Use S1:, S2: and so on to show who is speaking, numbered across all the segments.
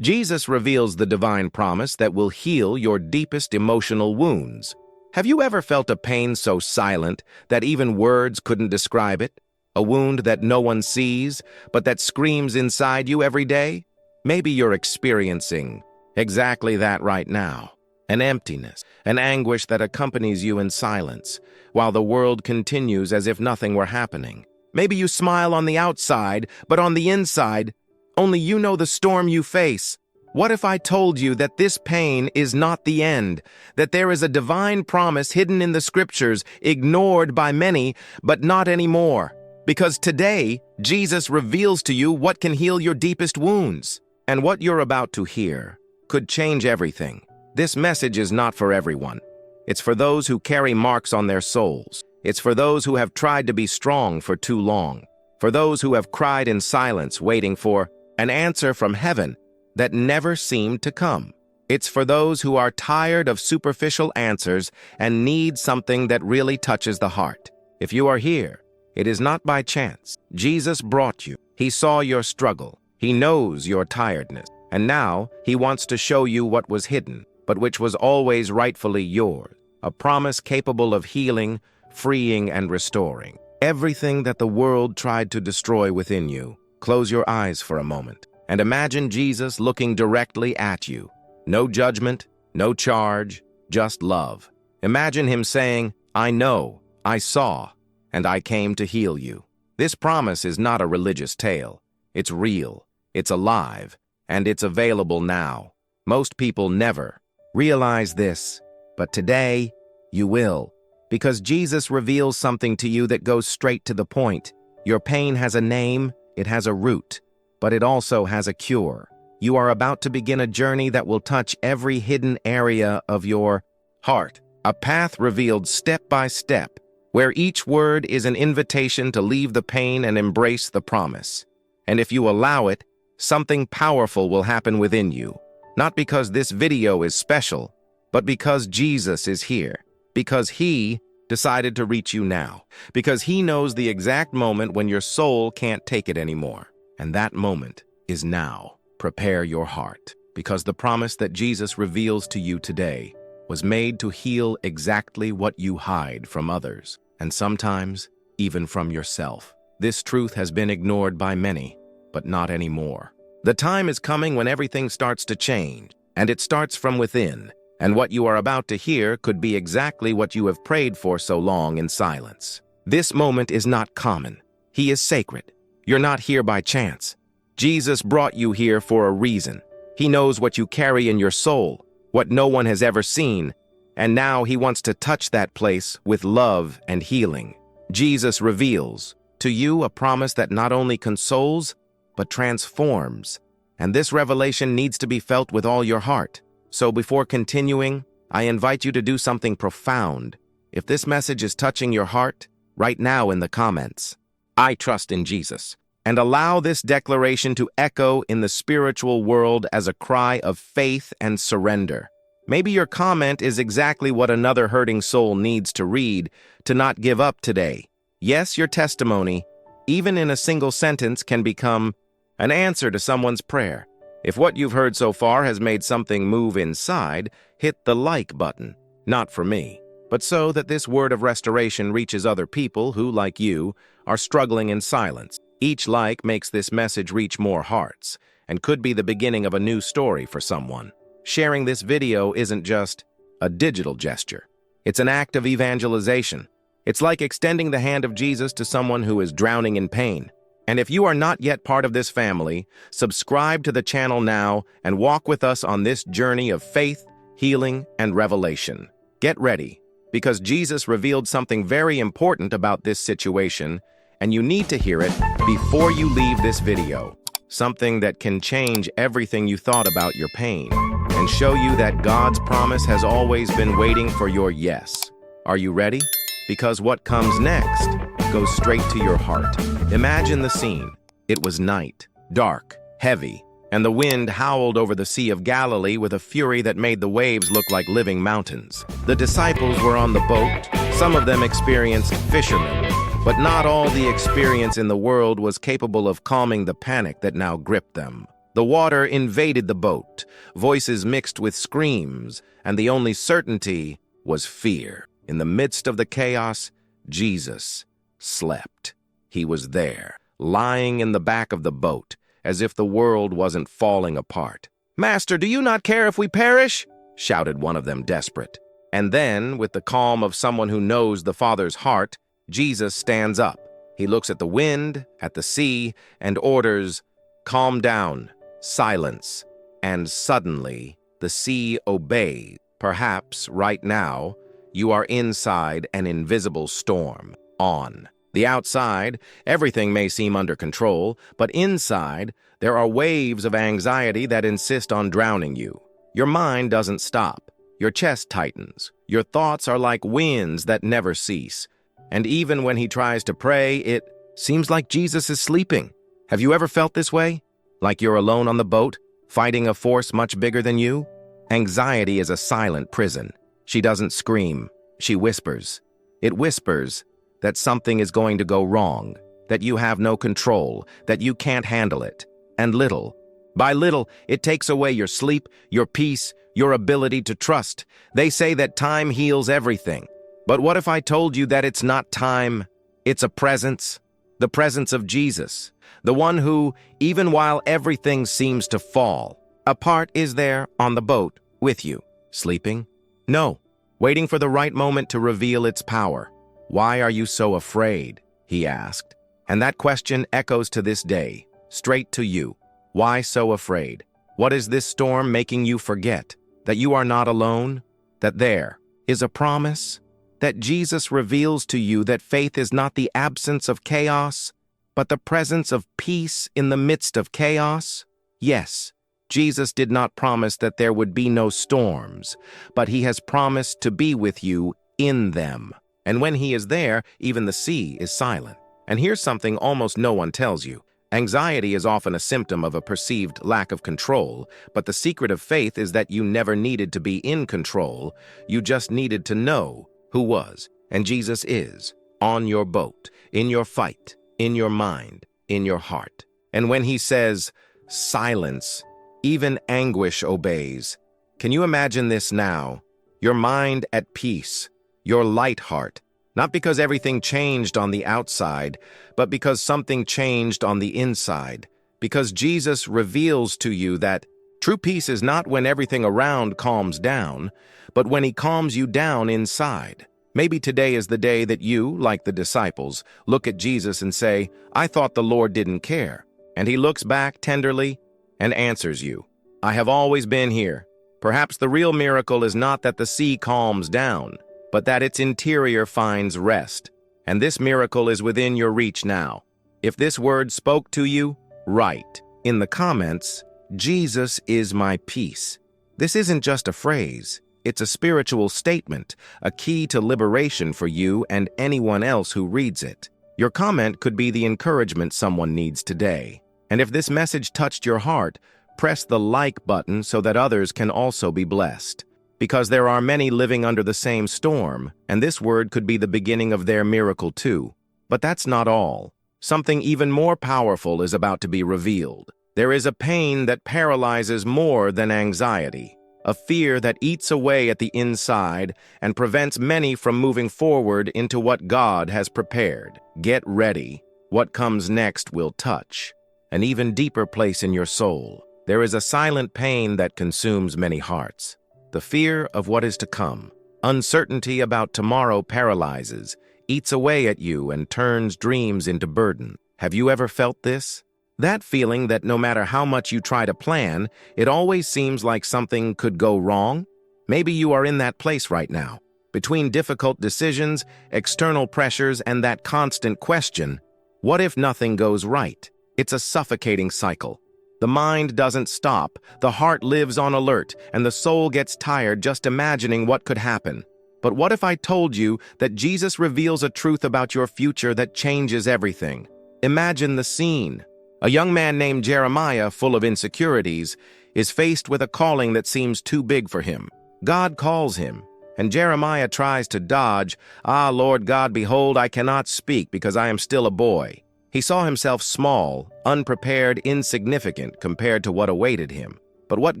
S1: Jesus reveals the divine promise that will heal your deepest emotional wounds. Have you ever felt a pain so silent that even words couldn't describe it? A wound that no one sees, but that screams inside you every day? Maybe you're experiencing exactly that right now. An emptiness, an anguish that accompanies you in silence, while the world continues as if nothing were happening. Maybe you smile on the outside, but on the inside, only you know the storm you face. What if I told you that this pain is not the end, that there is a divine promise hidden in the scriptures, ignored by many, but not anymore? Because today, Jesus reveals to you what can heal your deepest wounds. And what you're about to hear could change everything. This message is not for everyone. It's for those who carry marks on their souls. It's for those who have tried to be strong for too long. For those who have cried in silence, waiting for an answer from heaven that never seemed to come. It's for those who are tired of superficial answers and need something that really touches the heart. If you are here, it is not by chance. Jesus brought you. He saw your struggle. He knows your tiredness. And now he wants to show you what was hidden, but which was always rightfully yours. A promise capable of healing, freeing, and restoring everything that the world tried to destroy within you. Close your eyes for a moment and imagine Jesus looking directly at you. No judgment, no charge, just love. Imagine him saying, "I know, I saw, and I came to heal you." This promise is not a religious tale. It's real, it's alive, and it's available now. Most people never realize this, but today you will, because Jesus reveals something to you that goes straight to the point. Your pain has a name, it has a root, but it also has a cure. You are about to begin a journey that will touch every hidden area of your heart, a path revealed step by step, where each word is an invitation to leave the pain and embrace the promise. And if you allow it, something powerful will happen within you. Not because this video is special, but because Jesus is here. Because he decided to reach you now. Because he knows the exact moment when your soul can't take it anymore. And that moment is now. Prepare your heart. Because the promise that Jesus reveals to you today was made to heal exactly what you hide from others. And sometimes, even from yourself. This truth has been ignored by many, but not anymore. The time is coming when everything starts to change, and it starts from within. And what you are about to hear could be exactly what you have prayed for so long in silence. This moment is not common. He is sacred. You're not here by chance. Jesus brought you here for a reason. He knows what you carry in your soul, what no one has ever seen, and now he wants to touch that place with love and healing. Jesus reveals to you a promise that not only consoles, but transforms. And this revelation needs to be felt with all your heart. So before continuing, I invite you to do something profound. If this message is touching your heart, write now in the comments, "I trust in Jesus," and allow this declaration to echo in the spiritual world as a cry of faith and surrender. Maybe your comment is exactly what another hurting soul needs to read to not give up today. Yes, your testimony, even in a single sentence, can become an answer to someone's prayer. If what you've heard so far has made something move inside, hit the like button. Not for me, but so that this word of restoration reaches other people who, like you, are struggling in silence. Each like makes this message reach more hearts, and could be the beginning of a new story for someone. Sharing this video isn't just a digital gesture. It's an act of evangelization. It's like extending the hand of Jesus to someone who is drowning in pain. And if you are not yet part of this family, subscribe to the channel now and walk with us on this journey of faith, healing, and revelation. Get ready, because Jesus revealed something very important about this situation, and you need to hear it before you leave this video. Something that can change everything you thought about your pain and show you that God's promise has always been waiting for your yes. Are you ready? Because what comes next goes straight to your heart. Imagine the scene. It was night, dark, heavy, and the wind howled over the Sea of Galilee with a fury that made the waves look like living mountains. The disciples were on the boat. Some of them experienced fishermen, but not all the experience in the world was capable of calming the panic that now gripped them. The water invaded the boat, voices mixed with screams, and the only certainty was fear. In the midst of the chaos, Jesus slept. He was there, lying in the back of the boat, as if the world wasn't falling apart. "Master, do you not care if we perish?" shouted one of them, desperate. And then, with the calm of someone who knows the Father's heart, Jesus stands up. He looks at the wind, at the sea, and orders, "Calm down, silence." And suddenly, the sea obeys. Perhaps, right now, you are inside an invisible storm. On the outside, everything may seem under control, but inside, there are waves of anxiety that insist on drowning you. Your mind doesn't stop. Your chest tightens. Your thoughts are like winds that never cease. And even when he tries to pray, it seems like Jesus is sleeping. Have you ever felt this way? Like you're alone on the boat, fighting a force much bigger than you? Anxiety is a silent prison. She doesn't scream. She whispers. It whispers that something is going to go wrong, that you have no control, that you can't handle it. And little by little, it takes away your sleep, your peace, your ability to trust. They say that time heals everything. But what if I told you that it's not time, it's a presence? The presence of Jesus, the one who, even while everything seems to fall apart, is there on the boat with you. Sleeping? No. Waiting for the right moment to reveal its power. "Why are you so afraid?" he asked. And that question echoes to this day, straight to you. Why so afraid? What is this storm making you forget? That you are not alone? That there is a promise? That Jesus reveals to you that faith is not the absence of chaos, but the presence of peace in the midst of chaos? Yes, Jesus did not promise that there would be no storms, but he has promised to be with you in them. And when he is there, even the sea is silent. And here's something almost no one tells you. Anxiety is often a symptom of a perceived lack of control, but the secret of faith is that you never needed to be in control. You just needed to know who was, and Jesus is, on your boat, in your fight, in your mind, in your heart. And when he says, "Silence," even anguish obeys. Can you imagine this now? Your mind at peace, your light heart, not because everything changed on the outside, but because something changed on the inside. Because Jesus reveals to you that true peace is not when everything around calms down, but when he calms you down inside. Maybe today is the day that you, like the disciples, look at Jesus and say, "I thought the Lord didn't care." And he looks back tenderly and answers you, "I have always been here." Perhaps the real miracle is not that the sea calms down, but that its interior finds rest. And this miracle is within your reach now. If this word spoke to you, write in the comments, "Jesus is my peace." This isn't just a phrase. It's a spiritual statement, a key to liberation for you and anyone else who reads it. Your comment could be the encouragement someone needs today. And if this message touched your heart, press the like button so that others can also be blessed. Because there are many living under the same storm, and this word could be the beginning of their miracle too. But that's not all. Something even more powerful is about to be revealed. There is a pain that paralyzes more than anxiety, a fear that eats away at the inside and prevents many from moving forward into what God has prepared. Get ready. What comes next will touch an even deeper place in your soul. There is a silent pain that consumes many hearts. The fear of what is to come. Uncertainty about tomorrow paralyzes, eats away at you, and turns dreams into burden. Have you ever felt this? That feeling that no matter how much you try to plan, it always seems like something could go wrong? Maybe you are in that place right now. Between difficult decisions, external pressures, and that constant question, what if nothing goes right? It's a suffocating cycle. The mind doesn't stop, the heart lives on alert, and the soul gets tired just imagining what could happen. But what if I told you that Jesus reveals a truth about your future that changes everything? Imagine the scene. A young man named Jeremiah, full of insecurities, is faced with a calling that seems too big for him. God calls him, and Jeremiah tries to dodge, "Ah, Lord God, behold, I cannot speak because I am still a boy." He saw himself small, unprepared, insignificant compared to what awaited him. But what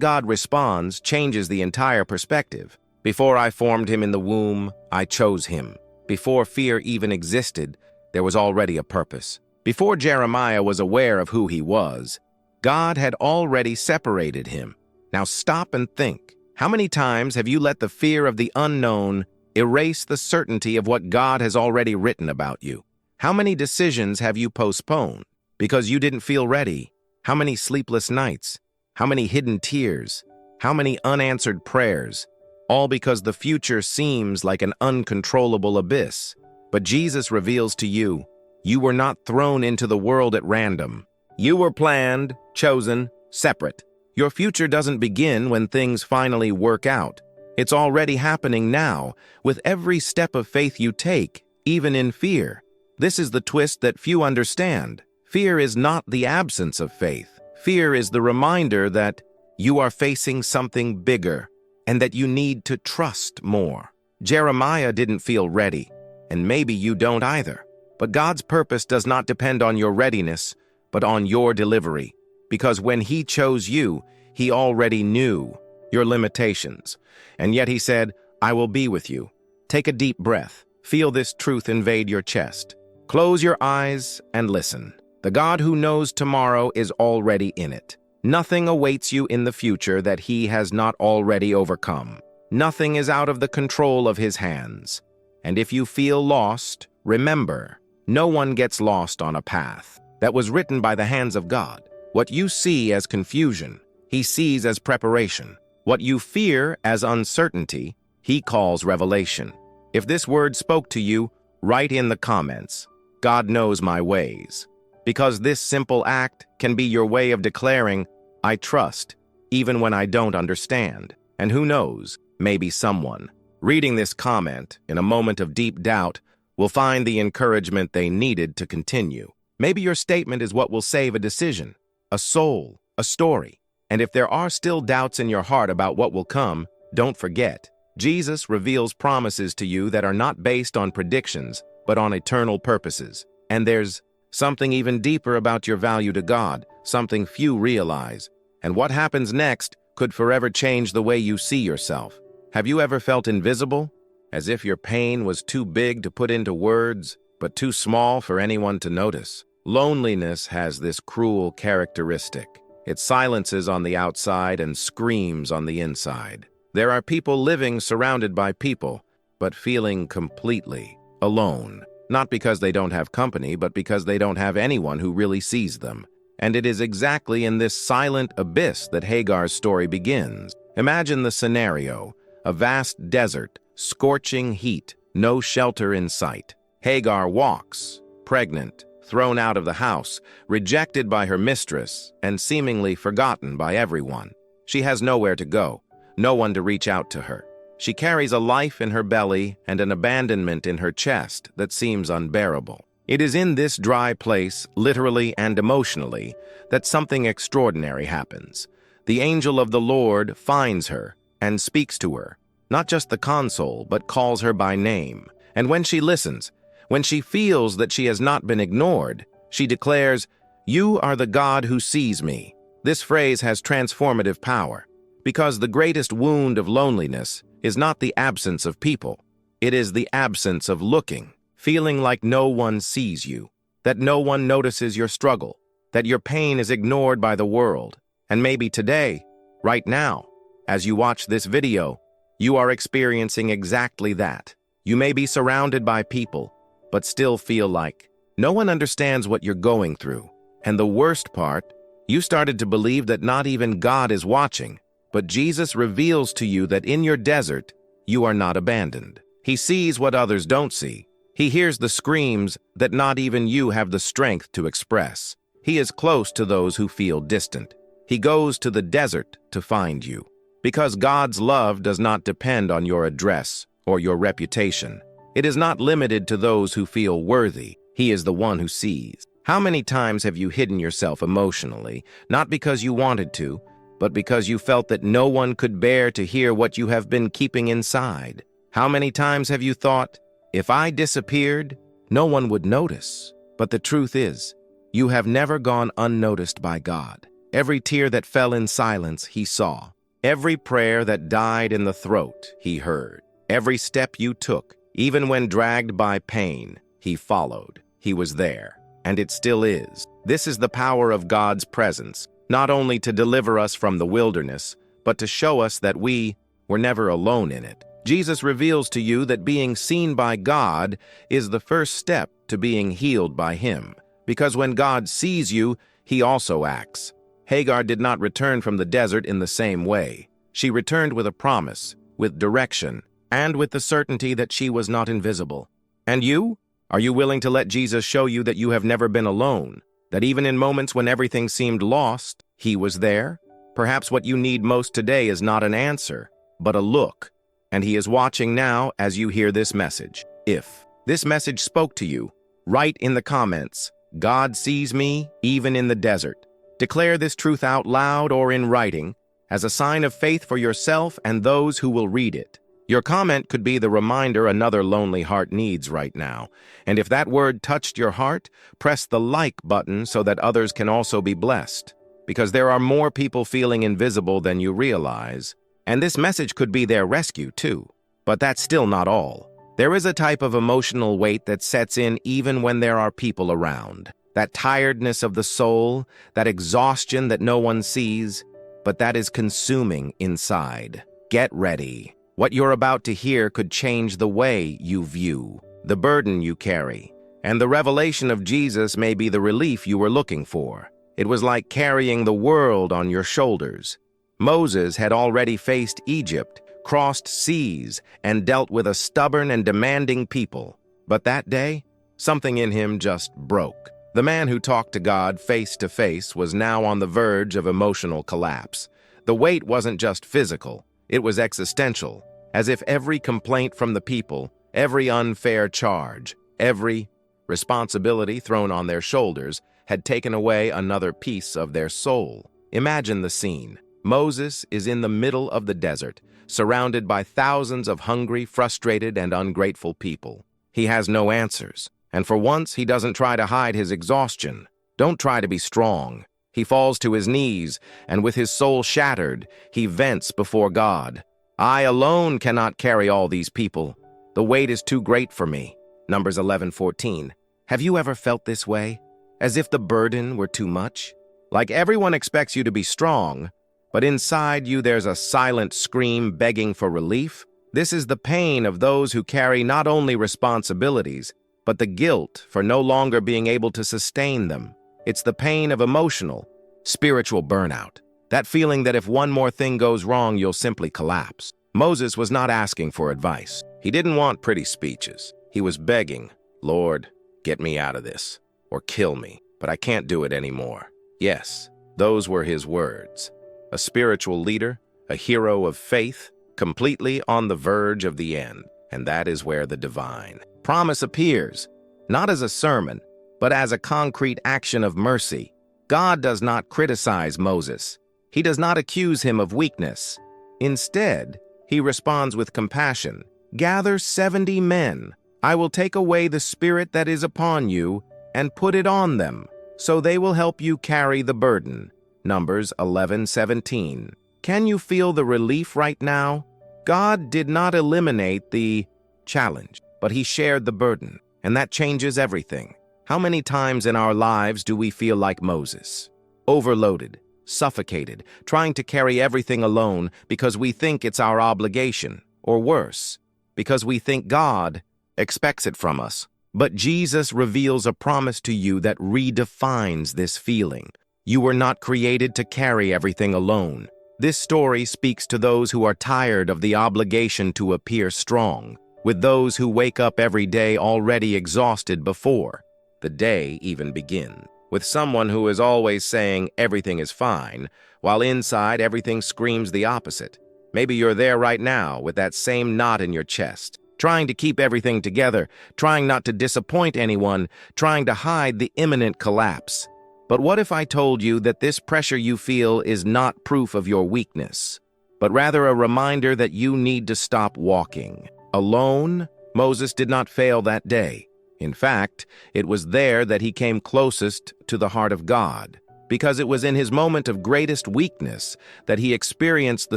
S1: God responds changes the entire perspective. Before I formed him in the womb, I chose him. Before fear even existed, there was already a purpose. Before Jeremiah was aware of who he was, God had already separated him. Now stop and think. How many times have you let the fear of the unknown erase the certainty of what God has already written about you? How many decisions have you postponed because you didn't feel ready? How many sleepless nights? How many hidden tears? How many unanswered prayers? All because the future seems like an uncontrollable abyss. But Jesus reveals to you, you were not thrown into the world at random. You were planned, chosen, separate. Your future doesn't begin when things finally work out. It's already happening now, with every step of faith you take, even in fear. This is the twist that few understand. Fear is not the absence of faith. Fear is the reminder that you are facing something bigger and that you need to trust more. Jeremiah didn't feel ready, and maybe you don't either. But God's purpose does not depend on your readiness, but on your delivery. Because when He chose you, He already knew your limitations. And yet He said, I will be with you. Take a deep breath. Feel this truth invade your chest. Close your eyes and listen. The God who knows tomorrow is already in it. Nothing awaits you in the future that He has not already overcome. Nothing is out of the control of His hands. And if you feel lost, remember, no one gets lost on a path that was written by the hands of God. What you see as confusion, He sees as preparation. What you fear as uncertainty, He calls revelation. If this word spoke to you, write in the comments, God knows my ways. Because this simple act can be your way of declaring, I trust, even when I don't understand. And who knows, maybe someone reading this comment in a moment of deep doubt will find the encouragement they needed to continue. Maybe your statement is what will save a decision, a soul, a story. And if there are still doubts in your heart about what will come, don't forget, Jesus reveals promises to you that are not based on predictions, but on eternal purposes. And there's something even deeper about your value to God, something few realize. And what happens next could forever change the way you see yourself. Have you ever felt invisible? As if your pain was too big to put into words, but too small for anyone to notice? Loneliness has this cruel characteristic. It silences on the outside and screams on the inside. There are people living surrounded by people, but feeling completely alone. Not because they don't have company, but because they don't have anyone who really sees them. And it is exactly in this silent abyss that Hagar's story begins. Imagine the scenario: a vast desert, scorching heat, no shelter in sight. Hagar walks, pregnant, thrown out of the house, rejected by her mistress, and seemingly forgotten by everyone. She has nowhere to go, no one to reach out to her. She carries a life in her belly and an abandonment in her chest that seems unbearable. It is in this dry place, literally and emotionally, that something extraordinary happens. The angel of the Lord finds her and speaks to her, not just the console, but calls her by name. And when she listens, when she feels that she has not been ignored, she declares, "You are the God who sees me." This phrase has transformative power, because the greatest wound of loneliness is not the absence of people. It is the absence of looking, feeling like no one sees you, that no one notices your struggle, that your pain is ignored by the world. And maybe today, right now, as you watch this video, you are experiencing exactly that. You may be surrounded by people, but still feel like no one understands what you're going through. And the worst part, you started to believe that not even God is watching. But Jesus reveals to you that in your desert, you are not abandoned. He sees what others don't see. He hears the screams that not even you have the strength to express. He is close to those who feel distant. He goes to the desert to find you. Because God's love does not depend on your address or your reputation. It is not limited to those who feel worthy. He is the one who sees. How many times have you hidden yourself emotionally, not because you wanted to, but because you felt that no one could bear to hear what you have been keeping inside? How many times have you thought, if I disappeared, no one would notice? But the truth is, You have never gone unnoticed by God. Every tear that fell in silence, he saw. Every prayer that died in the throat, he heard. Every step you took, even when dragged by pain, he followed. He was there, and it still is. This is the power of God's presence, not only to deliver us from the wilderness, but to show us that we were never alone in it. Jesus reveals to you that being seen by God is the first step to being healed by him, because when God sees you, he also acts. Hagar did not return from the desert in the same way. She returned with a promise, with direction, and with the certainty that she was not invisible. And you? Are you willing to let Jesus show you that you have never been alone? That even in moments when everything seemed lost, he was there? Perhaps what you need most today is not an answer, but a look. And he is watching now as you hear this message. If this message spoke to you, write in the comments, "God sees me even in the desert." Declare this truth out loud or in writing as a sign of faith for yourself and those who will read it. Your comment could be the reminder another lonely heart needs right now. And if that word touched your heart, press the like button so that others can also be blessed. Because there are more people feeling invisible than you realize. And this message could be their rescue too. But that's still not all. There is a type of emotional weight that sets in even when there are people around. That tiredness of the soul, that exhaustion that no one sees, but that is consuming inside. Get ready. What you're about to hear could change the way you view, the burden you carry, and the revelation of Jesus may be the relief you were looking for. It was like carrying the world on your shoulders. Moses had already faced Egypt, crossed seas, and dealt with a stubborn and demanding people. But that day, something in him just broke. The man who talked to God face to face was now on the verge of emotional collapse. The weight wasn't just physical, it was existential, as if every complaint from the people, every unfair charge, every responsibility thrown on their shoulders had taken away another piece of their soul. Imagine the scene. Moses is in the middle of the desert, surrounded by thousands of hungry, frustrated, and ungrateful people. He has no answers. And for once, he doesn't try to hide his exhaustion. Don't try to be strong. He falls to his knees, and with his soul shattered, he vents before God. I alone cannot carry all these people. The weight is too great for me. Numbers 11:14. Have you ever felt this way? As if the burden were too much? Like everyone expects you to be strong, but inside you there's a silent scream begging for relief? This is the pain of those who carry not only responsibilities, but the guilt for no longer being able to sustain them. It's the pain of emotional, spiritual burnout. That feeling that if one more thing goes wrong, you'll simply collapse. Moses was not asking for advice. He didn't want pretty speeches. He was begging, "Lord, get me out of this, or kill me, but I can't do it anymore." Yes, those were his words. A spiritual leader, a hero of faith, completely on the verge of the end. And that is where the divine promise appears, not as a sermon, but as a concrete action of mercy. God does not criticize Moses. He does not accuse him of weakness. Instead, he responds with compassion. "Gather 70 men. I will take away the spirit that is upon you and put it on them, so they will help you carry the burden." Numbers 11:17. Can you feel the relief right now? God did not eliminate the challenge, but he shared the burden, and that changes everything. How many times in our lives do we feel like Moses? Overloaded, suffocated, trying to carry everything alone because we think it's our obligation, or worse, because we think God expects it from us. But Jesus reveals a promise to you that redefines this feeling. You were not created to carry everything alone. This story speaks to those who are tired of the obligation to appear strong, with those who wake up every day already exhausted before the day even begins, with someone who is always saying everything is fine, while inside everything screams the opposite. Maybe you're there right now with that same knot in your chest, trying to keep everything together, trying not to disappoint anyone, trying to hide the imminent collapse. But what if I told you that this pressure you feel is not proof of your weakness, but rather a reminder that you need to stop walking alone? Moses did not fail that day. In fact, it was there that he came closest to the heart of God, because it was in his moment of greatest weakness that he experienced the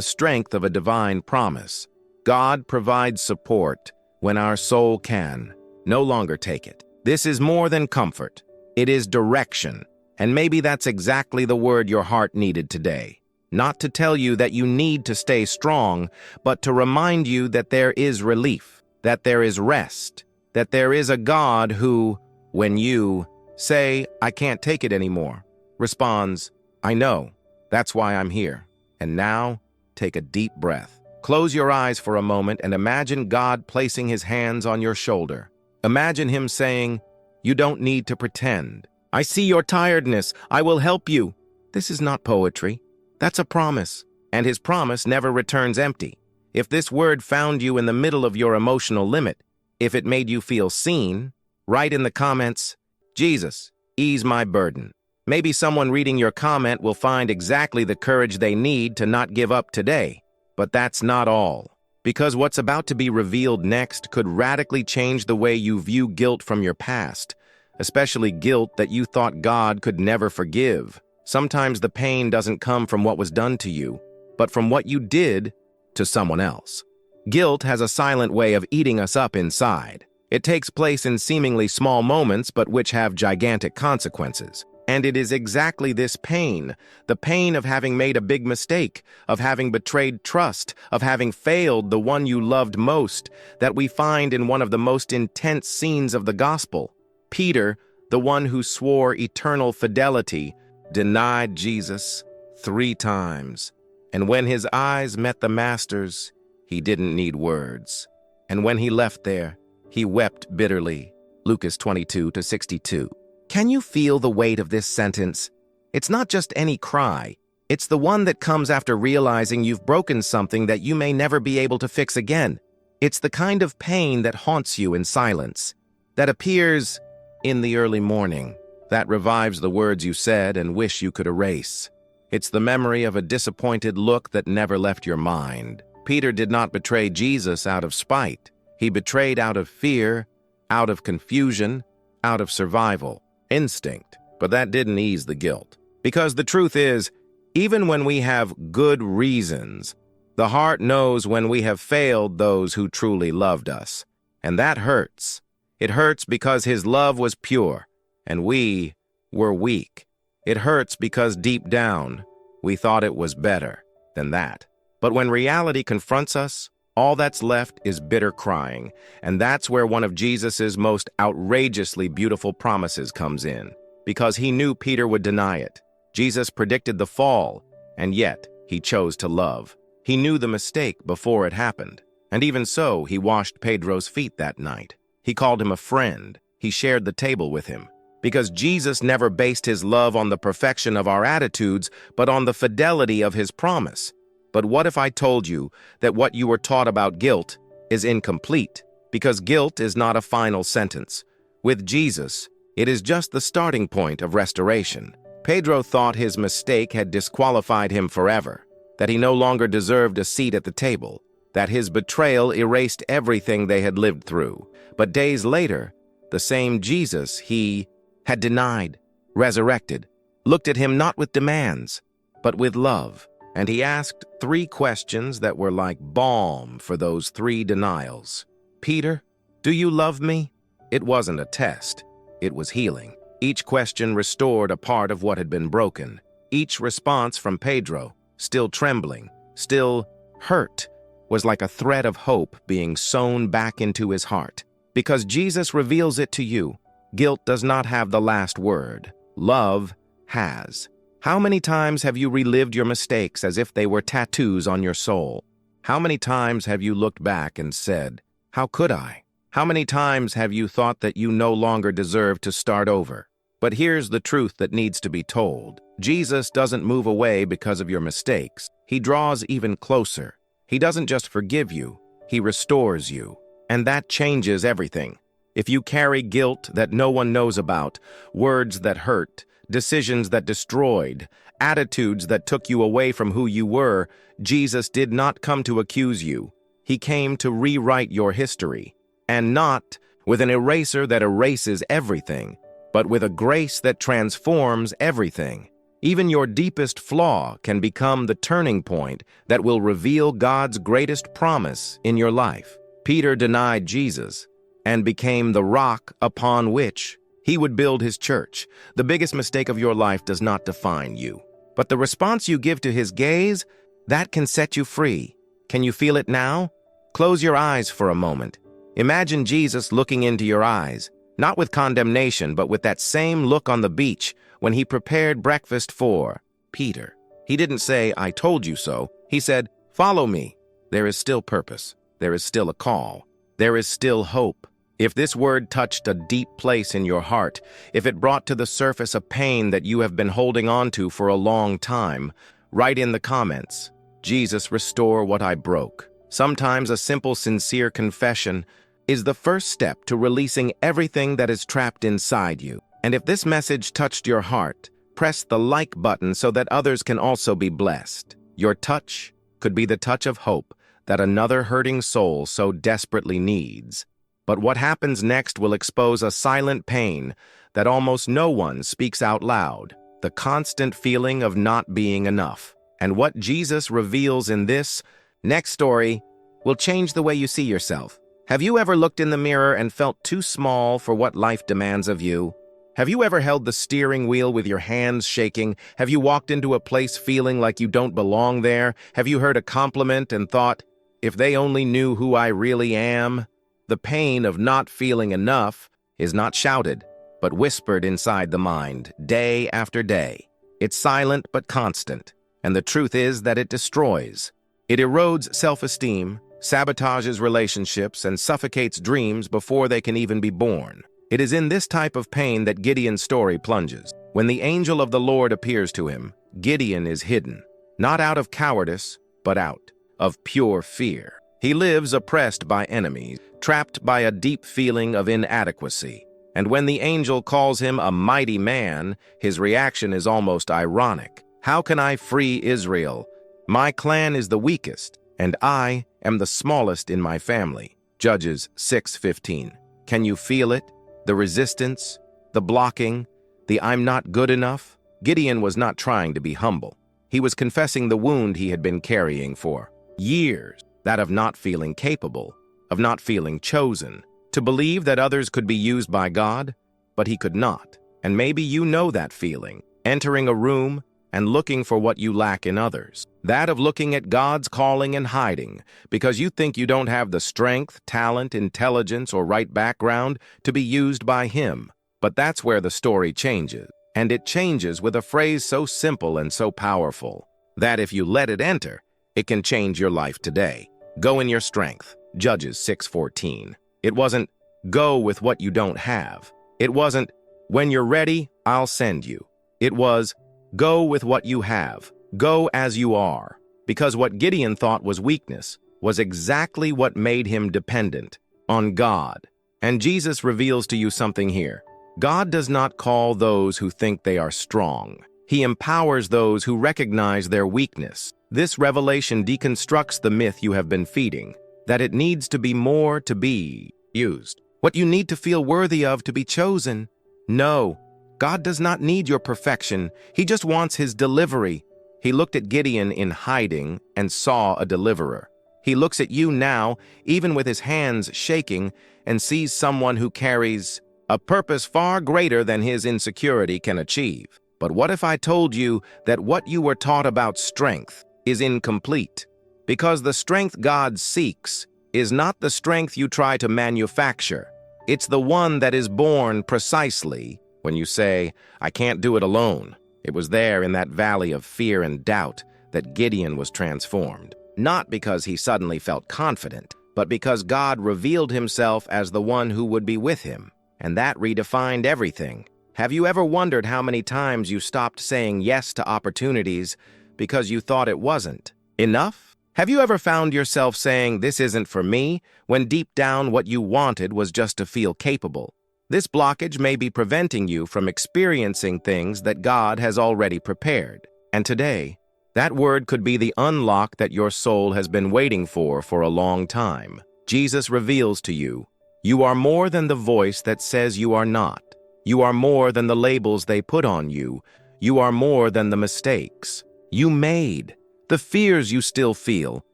S1: strength of a divine promise. God provides support when our soul can no longer take it. This is more than comfort. It is direction, and maybe that's exactly the word your heart needed today. Not to tell you that you need to stay strong, but to remind you that there is relief, that there is rest, that there is a God who, when you say, "I can't take it anymore," responds, "I know. That's why I'm here." And now, take a deep breath. Close your eyes for a moment and imagine God placing his hands on your shoulder. Imagine him saying, "You don't need to pretend. I see your tiredness. I will help you." This is not poetry. That's a promise, and his promise never returns empty. If this word found you in the middle of your emotional limit, if it made you feel seen, write in the comments, "Jesus, ease my burden." Maybe someone reading your comment will find exactly the courage they need to not give up today. But that's not all, because what's about to be revealed next could radically change the way you view guilt from your past, especially guilt that you thought God could never forgive. Sometimes the pain doesn't come from what was done to you, but from what you did to someone else. Guilt has a silent way of eating us up inside. It takes place in seemingly small moments, but which have gigantic consequences. And it is exactly this pain, the pain of having made a big mistake, of having betrayed trust, of having failed the one you loved most, that we find in one of the most intense scenes of the gospel. Peter, the one who swore eternal fidelity, denied Jesus 3 times. And when his eyes met the Master's, he didn't need words. And when he left there, he wept bitterly. Lucas 22-62. Can you feel the weight of this sentence? It's not just any cry. It's the one that comes after realizing you've broken something that you may never be able to fix again. It's the kind of pain that haunts you in silence, that appears in the early morning, that revives the words you said and wish you could erase. It's the memory of a disappointed look that never left your mind. Peter did not betray Jesus out of spite. He betrayed out of fear, out of confusion, out of survival instinct. But that didn't ease the guilt. Because the truth is, even when we have good reasons, the heart knows when we have failed those who truly loved us. And that hurts. It hurts because his love was pure, and we were weak. It hurts because deep down, we thought it was better than that. But when reality confronts us, all that's left is bitter crying, and that's where one of Jesus's most outrageously beautiful promises comes in. Because he knew Peter would deny it. Jesus predicted the fall, and yet he chose to love. He knew the mistake before it happened, and even so, he washed Pedro's feet that night. He called him a friend. He shared the table with him. Because Jesus never based his love on the perfection of our attitudes, but on the fidelity of his promise. But what if I told you that what you were taught about guilt is incomplete? Because guilt is not a final sentence. With Jesus, it is just the starting point of restoration. Pedro thought his mistake had disqualified him forever, that he no longer deserved a seat at the table, that his betrayal erased everything they had lived through. But days later, the same Jesus he had denied, resurrected, looked at him not with demands, but with love. And he asked 3 questions that were like balm for those 3 denials. Peter, do you love me? It wasn't a test. It was healing. Each question restored a part of what had been broken. Each response from Pedro, still trembling, still hurt, was like a thread of hope being sewn back into his heart. Because Jesus reveals it to you, guilt does not have the last word. Love has. How many times have you relived your mistakes as if they were tattoos on your soul? How many times have you looked back and said, "How could I?" How many times have you thought that you no longer deserve to start over? But here's the truth that needs to be told. Jesus doesn't move away because of your mistakes. He draws even closer. He doesn't just forgive you, he restores you. And that changes everything. If you carry guilt that no one knows about, words that hurt, decisions that destroyed, attitudes that took you away from who you were, Jesus did not come to accuse you. He came to rewrite your history, and not with an eraser that erases everything, but with a grace that transforms everything. Even your deepest flaw can become the turning point that will reveal God's greatest promise in your life. Peter denied Jesus and became the rock upon which he would build his church. The biggest mistake of your life does not define you, but the response you give to his gaze, that can set you free. Can you feel it now? Close your eyes for a moment. Imagine Jesus looking into your eyes, not with condemnation, but with that same look on the beach when he prepared breakfast for Peter. He didn't say, "I told you so." He said, "Follow me." There is still purpose. There is still a call. There is still hope. If this word touched a deep place in your heart, if it brought to the surface a pain that you have been holding on to for a long time, write in the comments, "Jesus, restore what I broke." Sometimes a simple, sincere confession is the first step to releasing everything that is trapped inside you. And if this message touched your heart, press the like button so that others can also be blessed. Your touch could be the touch of hope that another hurting soul so desperately needs. But what happens next will expose a silent pain that almost no one speaks out loud, the constant feeling of not being enough. And what Jesus reveals in this next story will change the way you see yourself. Have you ever looked in the mirror and felt too small for what life demands of you? Have you ever held the steering wheel with your hands shaking? Have you walked into a place feeling like you don't belong there? Have you heard a compliment and thought, "If they only knew who I really am"? The pain of not feeling enough is not shouted, but whispered inside the mind, day after day. It's silent but constant, and the truth is that it destroys. It erodes self-esteem, sabotages relationships, and suffocates dreams before they can even be born. It is in this type of pain that Gideon's story plunges. When the angel of the Lord appears to him, Gideon is hidden, not out of cowardice, but out of pure fear. He lives oppressed by enemies, trapped by a deep feeling of inadequacy. And when the angel calls him a mighty man, his reaction is almost ironic. "How can I free Israel? My clan is the weakest, and I am the smallest in my family." Judges 6:15. Can you feel it? The resistance, the blocking, the "I'm not good enough"? Gideon was not trying to be humble. He was confessing the wound he had been carrying for years, that of not feeling capable, of not feeling chosen, to believe that others could be used by God, but he could not. And maybe you know that feeling, entering a room and looking for what you lack in others. That of looking at God's calling and hiding, because you think you don't have the strength, talent, intelligence, or right background to be used by Him. But that's where the story changes. And it changes with a phrase so simple and so powerful, that if you let it enter, it can change your life today. Go in your strength. Judges 6:14. It wasn't, "Go with what you don't have." It wasn't, "When you're ready, I'll send you." It was, "Go with what you have. Go as you are." Because what Gideon thought was weakness was exactly what made him dependent on God. And Jesus reveals to you something here. God does not call those who think they are strong. He empowers those who recognize their weakness. This revelation deconstructs the myth you have been feeding, that it needs to be more to be used. What you need to feel worthy of to be chosen. No, God does not need your perfection. He just wants His delivery. He looked at Gideon in hiding and saw a deliverer. He looks at you now, even with his hands shaking, and sees someone who carries a purpose far greater than his insecurity can achieve. But what if I told you that what you were taught about strength is incomplete? Because the strength God seeks is not the strength you try to manufacture. It's the one that is born precisely when you say, "I can't do it alone." It was there in that valley of fear and doubt that Gideon was transformed. Not because he suddenly felt confident, but because God revealed Himself as the one who would be with him. And that redefined everything. Have you ever wondered how many times you stopped saying yes to opportunities because you thought it wasn't enough? Have you ever found yourself saying, "This isn't for me," when deep down what you wanted was just to feel capable? This blockage may be preventing you from experiencing things that God has already prepared. And today, that word could be the unlock that your soul has been waiting for a long time. Jesus reveals to you, You are more than the voice that says you are not. You are more than the labels they put on you. You are more than the mistakes you made, the fears you still feel,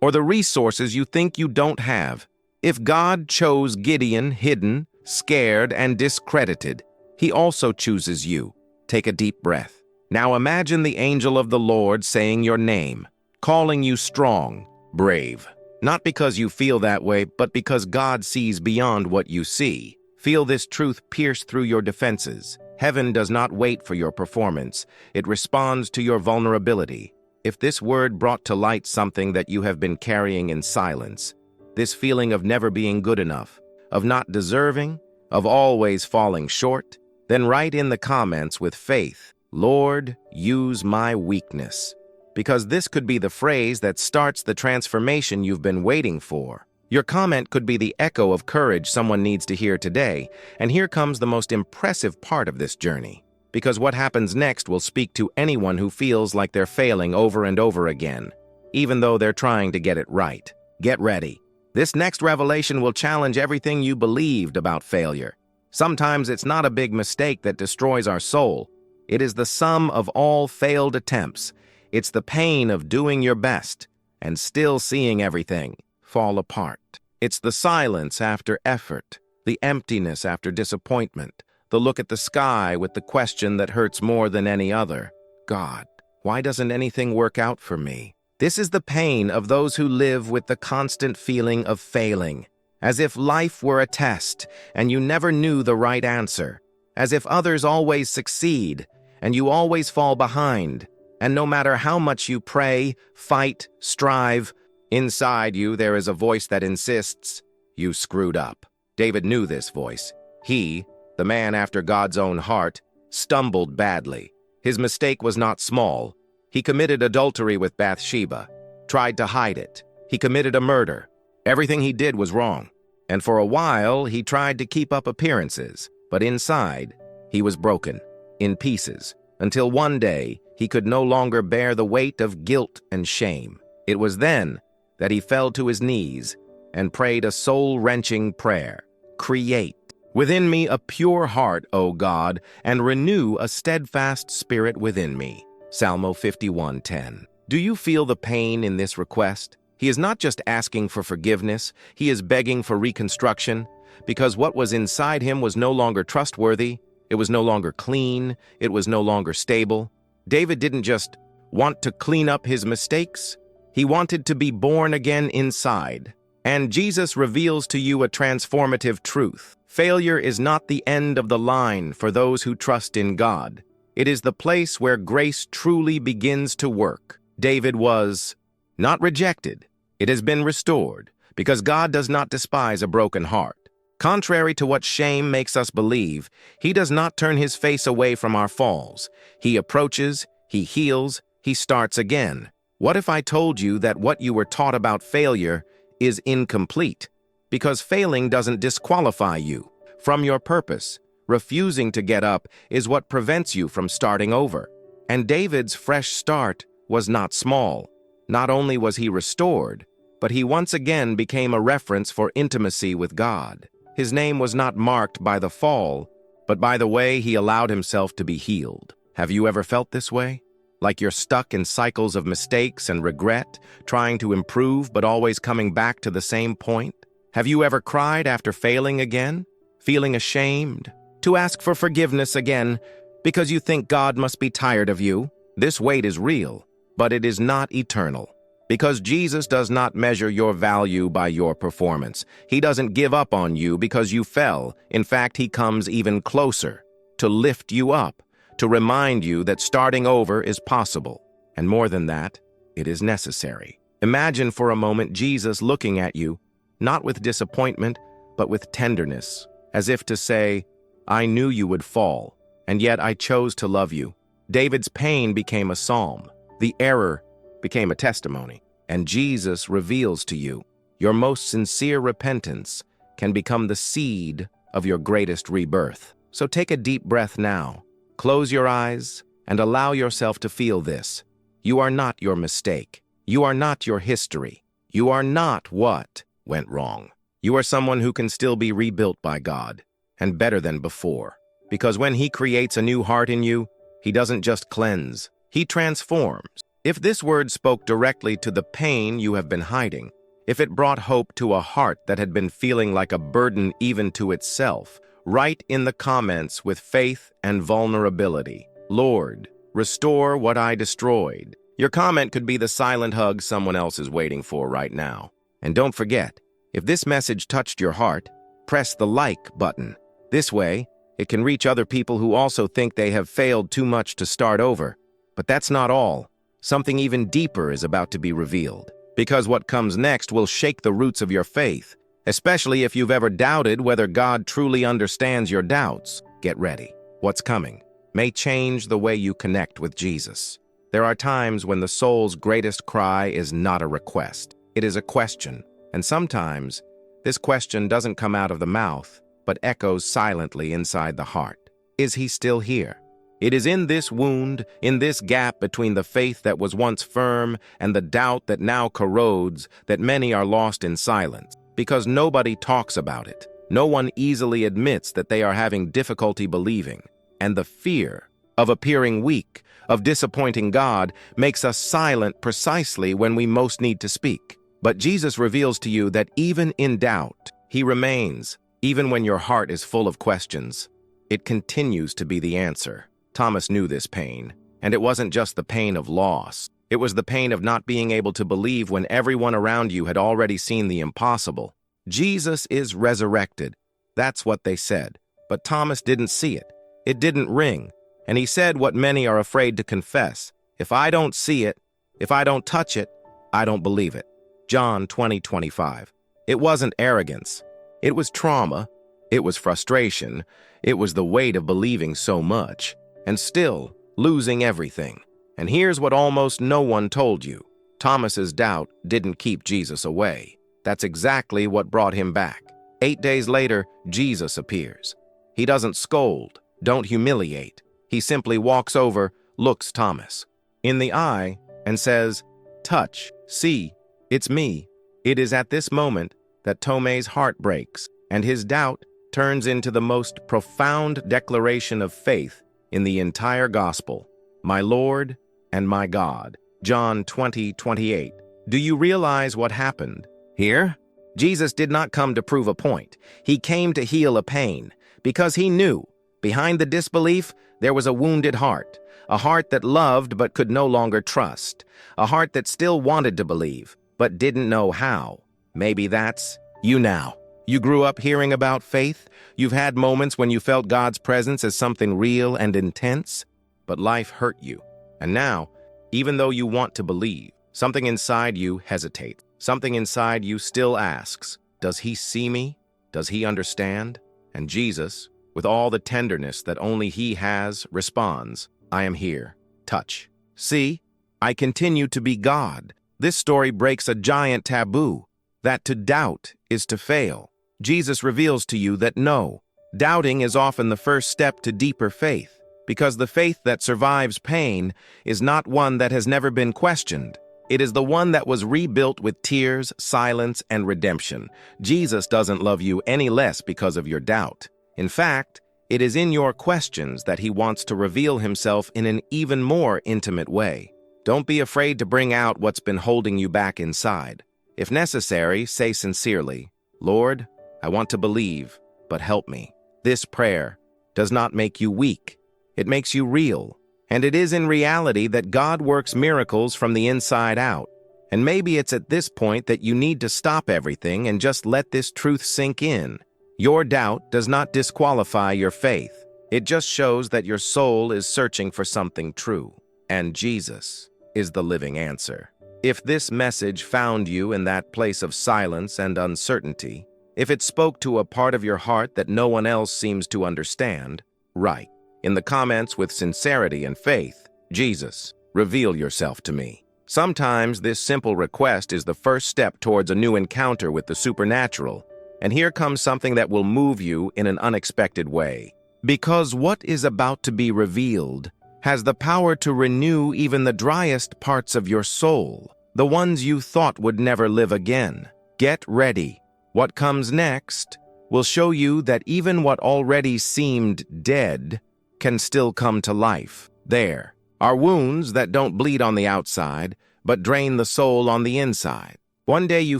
S1: or the resources you think you don't have. If God chose Gideon hidden, scared, and discredited, He also chooses you. Take a deep breath. Now imagine the angel of the Lord saying your name, calling you strong, brave. Not because you feel that way, but because God sees beyond what you see. Feel this truth pierce through your defenses. Heaven does not wait for your performance. It responds to your vulnerability. If this word brought to light something that you have been carrying in silence, this feeling of never being good enough, of not deserving, of always falling short, then write in the comments with faith, "Lord, use my weakness." Because this could be the phrase that starts the transformation you've been waiting for. Your comment could be the echo of courage someone needs to hear today, and here comes the most impressive part of this journey. Because what happens next will speak to anyone who feels like they're failing over and over again, even though they're trying to get it right. Get ready. This next revelation will challenge everything you believed about failure. Sometimes it's not a big mistake that destroys our soul. It is the sum of all failed attempts. It's the pain of doing your best and still seeing everything fall apart. It's the silence after effort, the emptiness after disappointment, the look at the sky with the question that hurts more than any other. God, why doesn't anything work out for me? This is the pain of those who live with the constant feeling of failing, as if life were a test and you never knew the right answer, as if others always succeed and you always fall behind. And no matter how much you pray, fight, strive, inside you there is a voice that insists, you screwed up. David knew this voice. He, the man after God's own heart, stumbled badly. His mistake was not small. He committed adultery with Bathsheba, tried to hide it. He committed a murder. Everything he did was wrong. And for a while, he tried to keep up appearances. But inside, he was broken, in pieces, until one day, he could no longer bear the weight of guilt and shame. It was then that he fell to his knees and prayed a soul-wrenching prayer. Create within me a pure heart, O God, and renew a steadfast spirit within me. Psalm 51:10. Do you feel the pain in this request? He is not just asking for forgiveness, he is begging for reconstruction, because what was inside him was no longer trustworthy, it was no longer clean, it was no longer stable. David didn't just want to clean up his mistakes, he wanted to be born again inside. And Jesus reveals to you a transformative truth. Failure is not the end of the line for those who trust in God. It is the place where grace truly begins to work. David was not rejected. It has been restored, because God does not despise a broken heart. Contrary to what shame makes us believe, He does not turn His face away from our falls. He approaches, He heals, He starts again. What if I told you that what you were taught about failure is incomplete? Because failing doesn't disqualify you from your purpose. Refusing to get up is what prevents you from starting over. And David's fresh start was not small. Not only was he restored, but he once again became a reference for intimacy with God. His name was not marked by the fall, but by the way he allowed himself to be healed. Have you ever felt this way? Like you're stuck in cycles of mistakes and regret, trying to improve but always coming back to the same point? Have you ever cried after failing again, feeling ashamed, to ask for forgiveness again because you think God must be tired of you? This weight is real, but it is not eternal. Because Jesus does not measure your value by your performance. He doesn't give up on you because you fell. In fact, He comes even closer to lift you up, to remind you that starting over is possible. And more than that, it is necessary. Imagine for a moment Jesus looking at you, not with disappointment, but with tenderness, as if to say, I knew you would fall, and yet I chose to love you. David's pain became a psalm. The error became a testimony. And Jesus reveals to you your most sincere repentance can become the seed of your greatest rebirth. So take a deep breath now. Close your eyes and allow yourself to feel this. You are not your mistake. You are not your history. You are not what went wrong. You are someone who can still be rebuilt by God, and better than before. Because when He creates a new heart in you, He doesn't just cleanse, He transforms. If this word spoke directly to the pain you have been hiding, if it brought hope to a heart that had been feeling like a burden even to itself, write in the comments with faith and vulnerability, "Lord, restore what I destroyed." Your comment could be the silent hug someone else is waiting for right now. And don't forget, if this message touched your heart, press the like button. This way, it can reach other people who also think they have failed too much to start over. But that's not all. Something even deeper is about to be revealed. Because what comes next will shake the roots of your faith, especially if you've ever doubted whether God truly understands your doubts. Get ready. What's coming may change the way you connect with Jesus. There are times when the soul's greatest cry is not a request. It is a question. And sometimes, this question doesn't come out of the mouth, but echoes silently inside the heart. Is He still here? It is in this wound, in this gap between the faith that was once firm and the doubt that now corrodes, that many are lost in silence. Because nobody talks about it. No one easily admits that they are having difficulty believing. And the fear of appearing weak, of disappointing God, makes us silent precisely when we most need to speak. But Jesus reveals to you that even in doubt, He remains. Even when your heart is full of questions, it continues to be the answer. Thomas knew this pain, and it wasn't just the pain of loss. It was the pain of not being able to believe when everyone around you had already seen the impossible. Jesus is resurrected. That's what they said. But Thomas didn't see it. It didn't ring. And he said what many are afraid to confess. If I don't see it, if I don't touch it, I don't believe it. John 20:25. It wasn't arrogance. It was trauma. It was frustration. It was the weight of believing so much and still losing everything. And here's what almost no one told you. Thomas's doubt didn't keep Jesus away. That's exactly what brought him back. 8 days later, Jesus appears. He doesn't scold, don't humiliate. He simply walks over, looks Thomas in the eye, and says, "Touch, see, it's me." It is at this moment that Thomas' heart breaks, and his doubt turns into the most profound declaration of faith in the entire gospel. My Lord and my God. John 20:28. Do you realize what happened here? Jesus did not come to prove a point. He came to heal a pain, because He knew, behind the disbelief, there was a wounded heart, a heart that loved but could no longer trust, a heart that still wanted to believe, but didn't know how. Maybe that's you now. You grew up hearing about faith. You've had moments when you felt God's presence as something real and intense, but life hurt you. And now, even though you want to believe, something inside you hesitates. Something inside you still asks, does He see me? Does He understand? And Jesus, with all the tenderness that only He has, responds, I am here. Touch. See, I continue to be God. This story breaks a giant taboo, that to doubt is to fail. Jesus reveals to you that no, doubting is often the first step to deeper faith, because the faith that survives pain is not one that has never been questioned. It is the one that was rebuilt with tears, silence, and redemption. Jesus doesn't love you any less because of your doubt. In fact, it is in your questions that He wants to reveal Himself in an even more intimate way. Don't be afraid to bring out what's been holding you back inside. If necessary, say sincerely, Lord, I want to believe, but help me. This prayer does not make you weak. It makes you real. And it is in reality that God works miracles from the inside out. And maybe it's at this point that you need to stop everything and just let this truth sink in. Your doubt does not disqualify your faith. It just shows that your soul is searching for something true. And Jesus is the living answer. If this message found you in that place of silence and uncertainty, if it spoke to a part of your heart that no one else seems to understand, write in the comments with sincerity and faith, Jesus, reveal yourself to me. Sometimes this simple request is the first step towards a new encounter with the supernatural. And here comes something that will move you in an unexpected way. Because what is about to be revealed has the power to renew even the driest parts of your soul, the ones you thought would never live again. Get ready, What comes next will show you that even what already seemed dead can still come to life. There are wounds that don't bleed on the outside, but drain the soul on the inside. One day you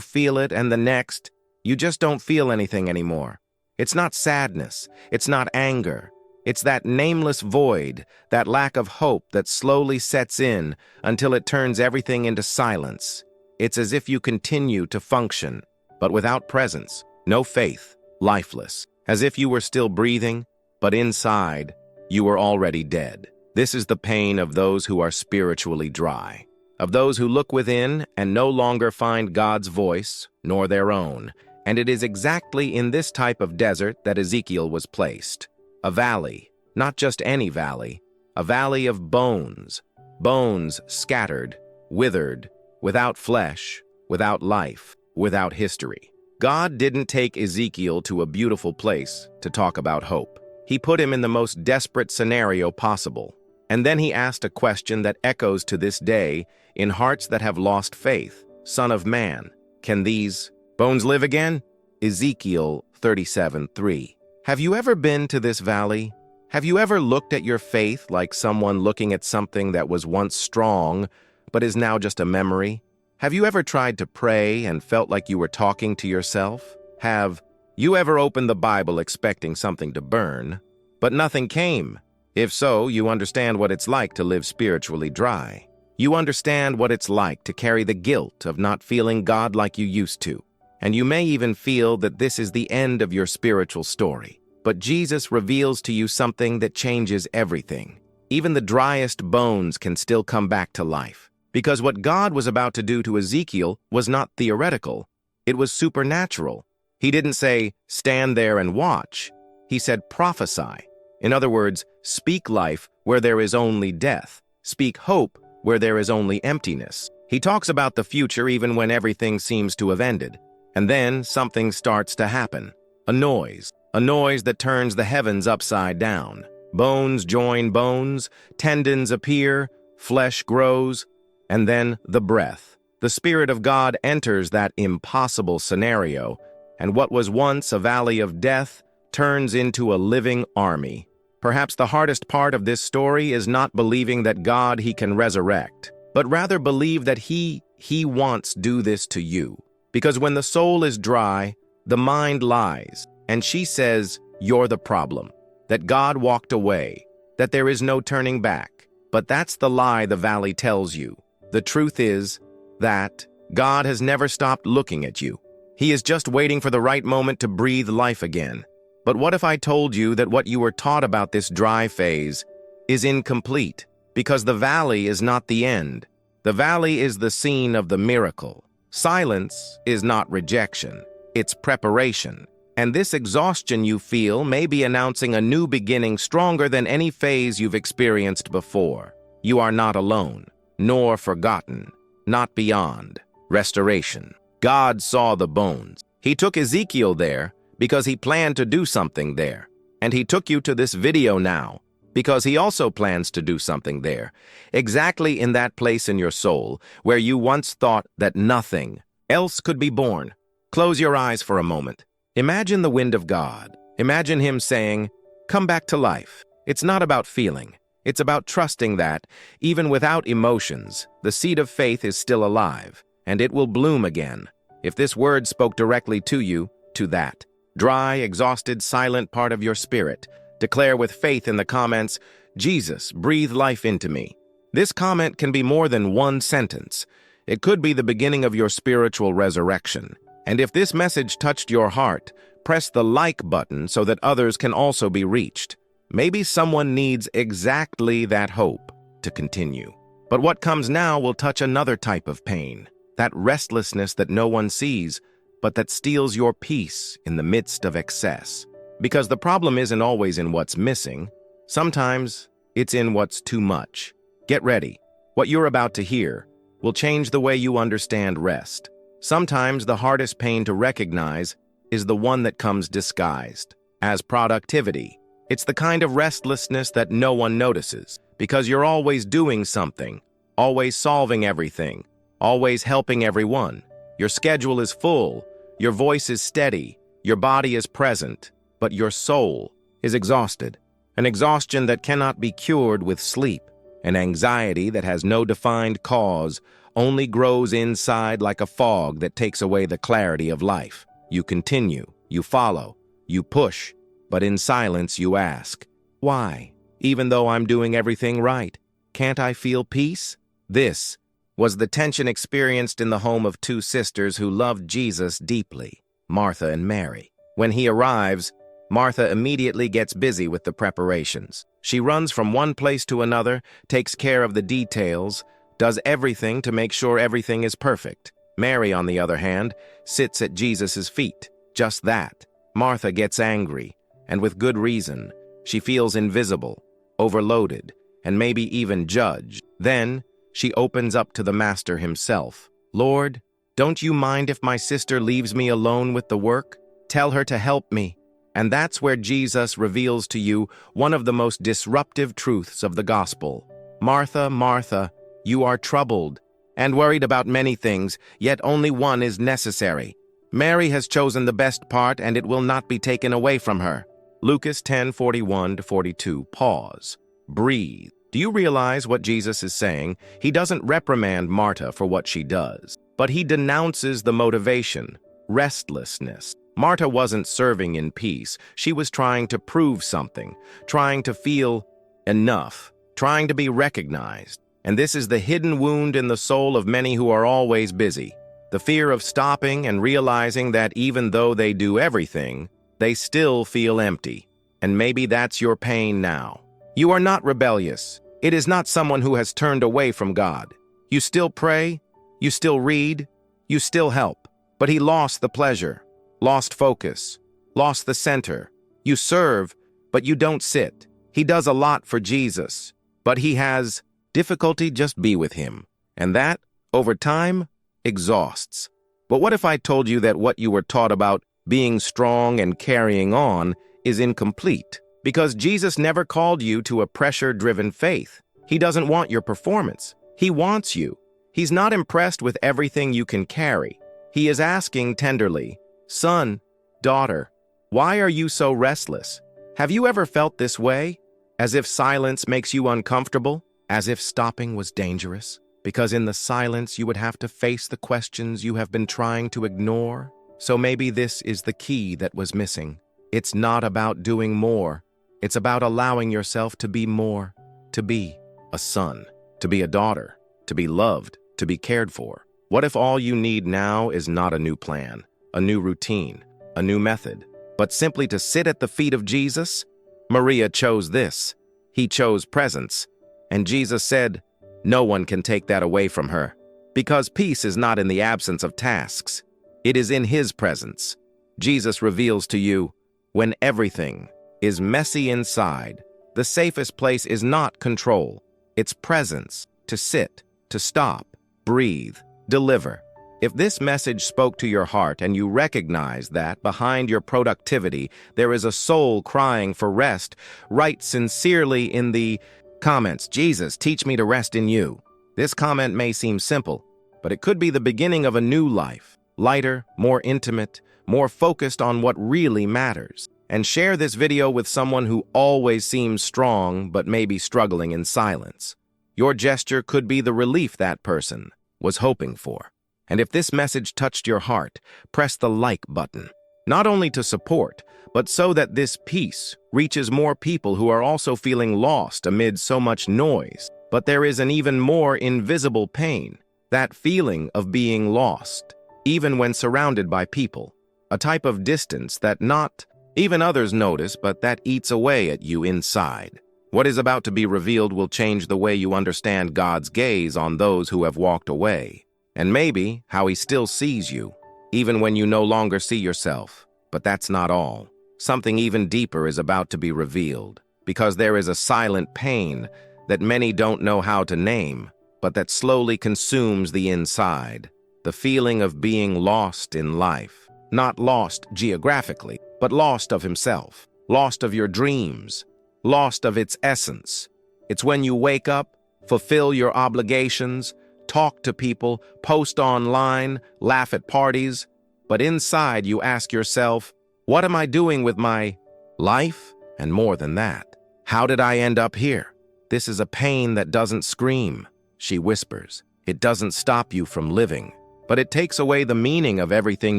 S1: feel it, and the next, you just don't feel anything anymore. It's not sadness, it's not anger. It's that nameless void, that lack of hope that slowly sets in until it turns everything into silence. It's as if you continue to function, but without presence, no faith, lifeless, as if you were still breathing, but inside, you were already dead. This is the pain of those who are spiritually dry, of those who look within and no longer find God's voice, nor their own. And it is exactly in this type of desert that Ezekiel was placed. A valley, not just any valley, a valley of bones, bones scattered, withered, without flesh, without life, without history. God didn't take Ezekiel to a beautiful place to talk about hope. He put him in the most desperate scenario possible. And then he asked a question that echoes to this day in hearts that have lost faith. Son of man, can these bones live again? Ezekiel 37:3. Have you ever been to this valley? Have you ever looked at your faith like someone looking at something that was once strong, but is now just a memory? Have you ever tried to pray and felt like you were talking to yourself? Have you ever opened the Bible expecting something to burn, but nothing came? If so, you understand what it's like to live spiritually dry. You understand what it's like to carry the guilt of not feeling God like you used to. And you may even feel that this is the end of your spiritual story. But Jesus reveals to you something that changes everything. Even the driest bones can still come back to life. Because what God was about to do to Ezekiel was not theoretical. It was supernatural. He didn't say, stand there and watch. He said, prophesy. In other words, speak life where there is only death. Speak hope where there is only emptiness. He talks about the future even when everything seems to have ended. And then something starts to happen. A noise that turns the heavens upside down. Bones join bones, tendons appear, flesh grows, and then the breath. The Spirit of God enters that impossible scenario, and what was once a valley of death turns into a living army. Perhaps the hardest part of this story is not believing that God He can resurrect, but rather believe that He wants do this to you. Because when the soul is dry, the mind lies, and she says, you're the problem, that God walked away, that there is no turning back. But that's the lie the valley tells you. The truth is that God has never stopped looking at you. He is just waiting for the right moment to breathe life again. But what if I told you that what you were taught about this dry phase is incomplete? Because the valley is not the end. The valley is the scene of the miracle. Silence is not rejection, it's preparation. And this exhaustion you feel may be announcing a new beginning stronger than any phase you've experienced before. You are not alone, nor forgotten, not beyond. Restoration. God saw the bones. He took Ezekiel there because He planned to do something there. And He took you to this video now because He also plans to do something there, exactly in that place in your soul where you once thought that nothing else could be born. Close your eyes for a moment. Imagine the wind of God. Imagine Him saying, come back to life. It's not about feeling. It's about trusting that, even without emotions, the seed of faith is still alive, and it will bloom again. If this word spoke directly to you, to that dry, exhausted, silent part of your spirit, declare with faith in the comments, Jesus, breathe life into me. This comment can be more than one sentence. It could be the beginning of your spiritual resurrection. And if this message touched your heart, press the like button so that others can also be reached. Maybe someone needs exactly that hope to continue. But what comes now will touch another type of pain, that restlessness that no one sees, but that steals your peace in the midst of excess. Because the problem isn't always in what's missing. Sometimes it's in what's too much. Get ready. What you're about to hear will change the way you understand rest. Sometimes the hardest pain to recognize is the one that comes disguised as productivity. It's the kind of restlessness that no one notices because you're always doing something, always solving everything, always helping everyone. Your schedule is full, Your voice is steady, your body is present, but your soul is exhausted. An exhaustion that cannot be cured with sleep, an anxiety that has no defined cause, only grows inside like a fog that takes away the clarity of life. You continue, you follow, you push, but in silence you ask, why? Even though I'm doing everything right, can't I feel peace? This was the tension experienced in the home of two sisters who loved Jesus deeply, Martha and Mary. When he arrives, Martha immediately gets busy with the preparations. She runs from one place to another, takes care of the details, does everything to make sure everything is perfect. Mary, on the other hand, sits at Jesus' feet. Just that. Martha gets angry, and with good reason. She feels invisible, overloaded, and maybe even judged. Then, she opens up to the Master himself. Lord, don't you mind if my sister leaves me alone with the work? Tell her to help me. And that's where Jesus reveals to you one of the most disruptive truths of the gospel. Martha, Martha, you are troubled and worried about many things, yet only one is necessary. Mary has chosen the best part, and it will not be taken away from her. Lucas 10:41-42. Pause. Breathe. Do you realize what Jesus is saying? He doesn't reprimand Martha for what she does, but he denounces the motivation, restlessness. Martha wasn't serving in peace. She was trying to prove something, trying to feel enough, trying to be recognized. And this is the hidden wound in the soul of many who are always busy. The fear of stopping and realizing that even though they do everything, they still feel empty. And maybe that's your pain now. You are not rebellious. It is not someone who has turned away from God. You still pray, you still read, you still help. But he lost the pleasure, lost focus, lost the center. You serve, but you don't sit. He does a lot for Jesus, but he has difficulty just be with him. And that, over time, exhausts. But what if I told you that what you were taught about being strong and carrying on is incomplete? Because Jesus never called you to a pressure-driven faith. He doesn't want your performance. He wants you. He's not impressed with everything you can carry. He is asking tenderly, son, daughter, why are you so restless? Have you ever felt this way? As if silence makes you uncomfortable? As if stopping was dangerous? Because in the silence you would have to face the questions you have been trying to ignore? So maybe this is the key that was missing. It's not about doing more. It's about allowing yourself to be more, to be a son, to be a daughter, to be loved, to be cared for. What if all you need now is not a new plan, a new routine, a new method, but simply to sit at the feet of Jesus? Maria chose this. He chose presence. And Jesus said, no one can take that away from her, because peace is not in the absence of tasks. It is in his presence. Jesus reveals to you, when everything is messy inside, the safest place is not control. It's presence, to sit, to stop, breathe, deliver. If this message spoke to your heart and you recognize that behind your productivity there is a soul crying for rest, write sincerely in the comments, Jesus, teach me to rest in you. This comment may seem simple, but it could be the beginning of a new life, lighter, more intimate, more focused on what really matters. And share this video with someone who always seems strong but may be struggling in silence. Your gesture could be the relief that person was hoping for. And if this message touched your heart, press the like button, not only to support, but so that this peace reaches more people who are also feeling lost amid so much noise. But there is an even more invisible pain, that feeling of being lost, even when surrounded by people, a type of distance that not even others notice, but that eats away at you inside. What is about to be revealed will change the way you understand God's gaze on those who have walked away, and maybe how he still sees you, even when you no longer see yourself. But that's not all. Something even deeper is about to be revealed, because there is a silent pain that many don't know how to name, but that slowly consumes the inside, the feeling of being lost in life. Not lost geographically, but lost of himself, lost of your dreams, lost of its essence. It's when you wake up, fulfill your obligations, talk to people, post online, laugh at parties, But inside you ask yourself, what am I doing with my life? And more than that, how did I end up here? This is a pain that doesn't scream, she whispers. It doesn't stop you from living, but it takes away the meaning of everything